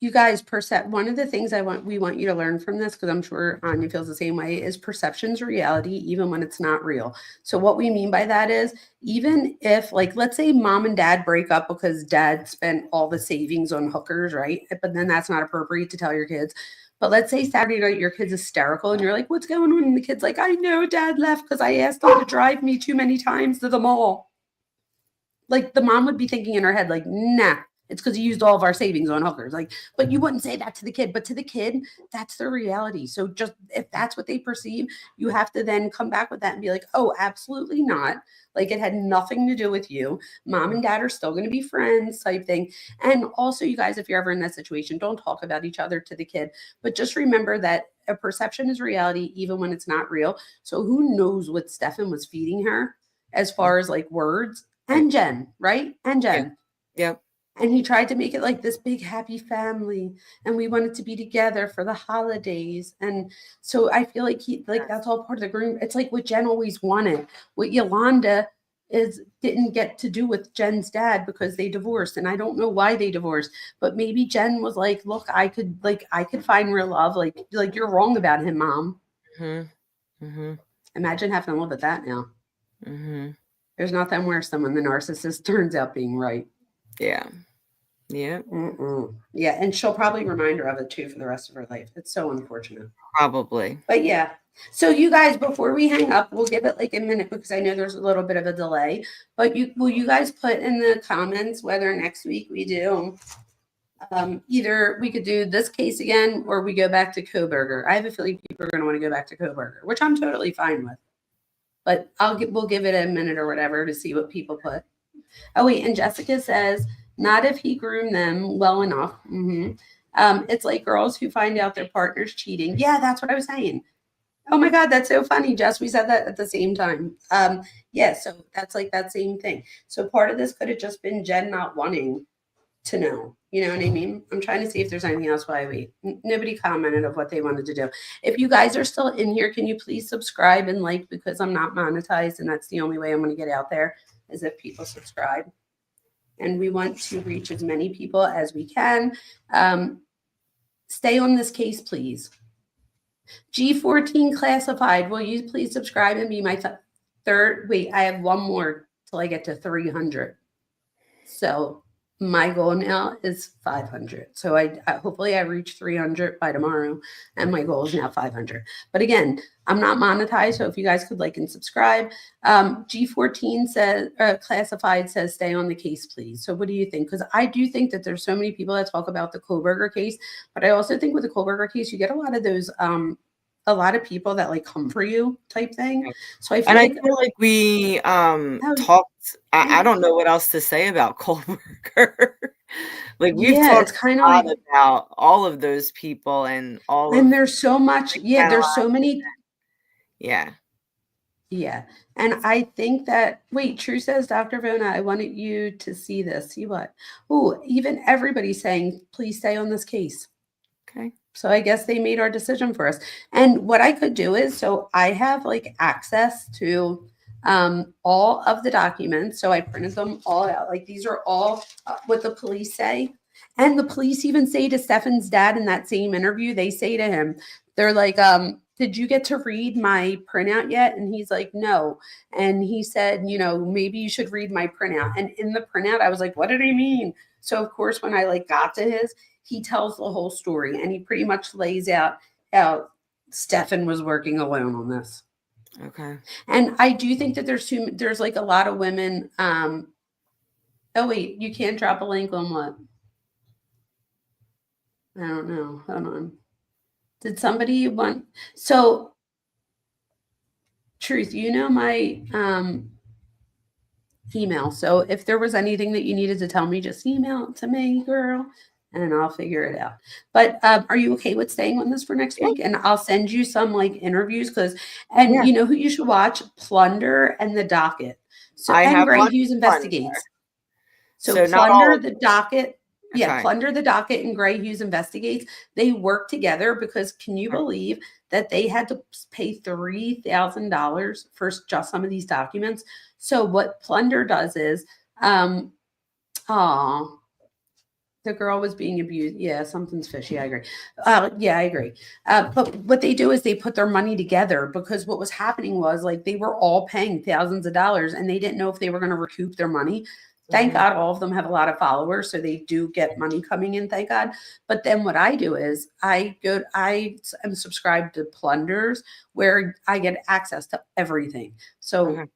you guys, one of the things we want you to learn from this, because I'm sure Anya feels the same way, is perception's reality, even when it's not real. So what we mean by that is, even if, like, let's say mom and dad break up because dad spent all the savings on hookers, right? But then that's not appropriate to tell your kids. But let's say Saturday night your kid's hysterical and you're like, what's going on? And the kid's like, I know dad left because I asked him to drive me too many times to the mall. Like, the mom would be thinking in her head, like, nah, it's because you used all of our savings on hookers. Like, but you wouldn't say that to the kid. But to the kid, that's their reality. So just if that's what they perceive, you have to then come back with that and be like, oh, absolutely not. Like, it had nothing to do with you. Mom and dad are still going to be friends, type thing. And also, you guys, if you're ever in that situation, don't talk about each other to the kid. But just remember that a perception is reality, even when it's not real. So who knows what Stephan was feeding her as far as like words. And Jenn, right? And Jenn. Yep. And he tried to make it like this big happy family, and we wanted to be together for the holidays. And so I feel like that's all part of the groom. It's like what Jenn always wanted. What Yolanda didn't get to do with Jenn's dad because they divorced. And I don't know why they divorced, but maybe Jenn was like, look, I could find real love. Like you're wrong about him, mom. Mm-hmm. Mm-hmm. Imagine having to live with that now. Mm-hmm. There's nothing worse than when the narcissist turns out being right. Yeah. Yeah. Yeah. And she'll probably remind her of it too for the rest of her life. It's so unfortunate. Probably. But yeah. So you guys, before we hang up, we'll give it like a minute because I know there's a little bit of a delay. But will you guys put in the comments whether next week we do either we could do this case again or we go back to Kohberger. I have a feeling people are going to want to go back to Kohberger, which I'm totally fine with. But we'll give it a minute or whatever to see what people put. Oh wait, and Jessica says, not if he groomed them well enough. It's like girls who find out their partner's cheating. Yeah, that's what I was saying. Oh my God, that's so funny, Jess. We said that at the same time. Yeah, so that's like that same thing. So part of this could have just been Jenn not wanting to know. You know what I mean? I'm trying to see if there's anything else while I wait. Nobody commented of what they wanted to do. If you guys are still in here, can you please subscribe and like, because I'm not monetized and that's the only way I'm going to get out there is if people subscribe. And we want to reach as many people as we can. Stay on this case, please. G14 classified. Will you please subscribe and be my third? Wait, I have one more till I get to 300. So my goal now is 500. So I hopefully I reach 300 by tomorrow, and my goal is now 500. But again, I'm not monetized, so if you guys could like and subscribe. G14 says classified says stay on the case, please. So what do you think? Because I do think that there's so many people that talk about the Kohberger case, but I also think with the Kohberger case, you get a lot of those a lot of people that like come for you type thing. So I feel like we talked. I don't know what else to say about Kohberger. Like we've talked it's kind a lot about all of those people and there's so much. Yeah, there's so many. Yeah. Yeah. And I think that, wait, True says, Dr. Vona, I wanted you to see this. See what? Oh, even everybody's saying, please stay on this case. Okay. So I guess they made our decision for us. And what I could do is, so I have like access to all of the documents. So I printed them all out. Like these are all what the police say. And the police even say to Stephan's dad in that same interview, they say to him, they're like, did you get to read my printout yet? And he's like, no. And he said, you know, maybe you should read my printout. And in the printout, I was like, what did he mean? So of course, when I like got to his, he tells the whole story and he pretty much lays out how Stephan was working alone on this. Okay. And I do think that there's like a lot of women. Oh wait, you can't drop a link on what? I don't know. Hold on. Did somebody want? So, Truth, you know my email. So if there was anything that you needed to tell me, just email it to me, girl, and I'll figure it out. But are you okay with staying on this for next week? And I'll send you some like interviews you know who you should watch? Plunder and The Docket. So and Gray Hughes Investigates. So Plunder, The Docket. Yeah, Plunder, The Docket, and Gray Hughes Investigates. They work together because can you believe that they had to pay $3,000 for just some of these documents? So what Plunder does is, The girl was being abused. Yeah, something's fishy. I agree. Yeah, I agree. But what they do is they put their money together, because what was happening was like they were all paying thousands of dollars and they didn't know if they were going to recoup their money. Thank God all of them have a lot of followers, so they do get money coming in, thank God. But then what I do is I am subscribed to Plunders, where I get access to everything. So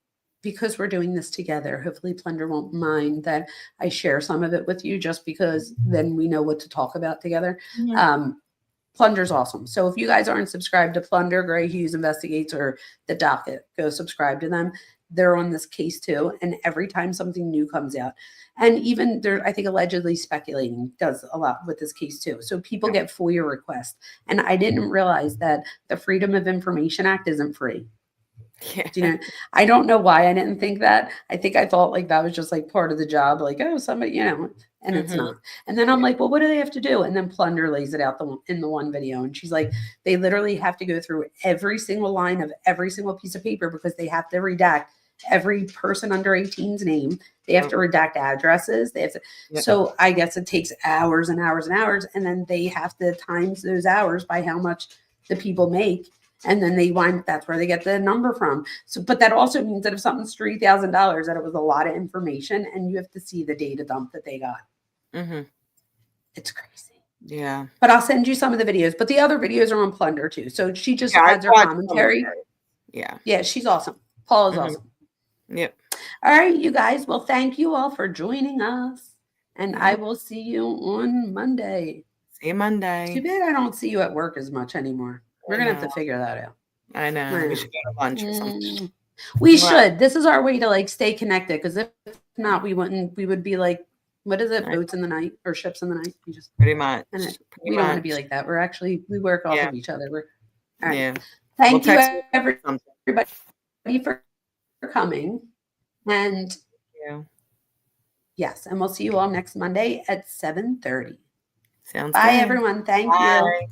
because we're doing this together, hopefully Plunder won't mind that I share some of it with you, just because then we know what to talk about together. Plunder's awesome. So if you guys aren't subscribed to Plunder, Gray Hughes Investigates, or The Docket, go subscribe to them. They're on this case too. And every time something new comes out, and even they're, I think, allegedly speculating, does a lot with this case too. So people get FOIA requests. And I didn't realize that the Freedom of Information Act isn't free. Yeah. You know, I don't know why I didn't think that. I think I thought like that was just like part of the job, like, oh, somebody, you know, and it's not. And then I'm like, well, what do they have to do? And then Plunder lays it out in the one video. And she's like, they literally have to go through every single line of every single piece of paper, because they have to redact every person under 18's name. They have to redact addresses. They have to, so I guess it takes hours and hours and hours. And then they have to times those hours by how much the people make. And then that's where they get the number from. So, but that also means that if something's $3,000, that it was a lot of information, and you have to see the data dump that they got. It's crazy. Yeah. But I'll send you some of the videos. But the other videos are on Plunder too. So she just adds her commentary. Yeah. Yeah, she's awesome. Paul is awesome. Yep. All right, you guys. Well, thank you all for joining us. And I will see you on Monday. See you Monday. Too bad I don't see you at work as much anymore. We're going to have to figure that out. I know. We should go to lunch or something. We should. This is our way to like stay connected, because if not, we would be like, what is it? Boats in the night or ships in the night? We just pretty much. We don't want to be like that. We work off of each other. All right. Yeah. Thank you everybody for coming. And yes, and we'll see you all next Monday at 7:30. Sounds Bye, good. everyone. Thank you.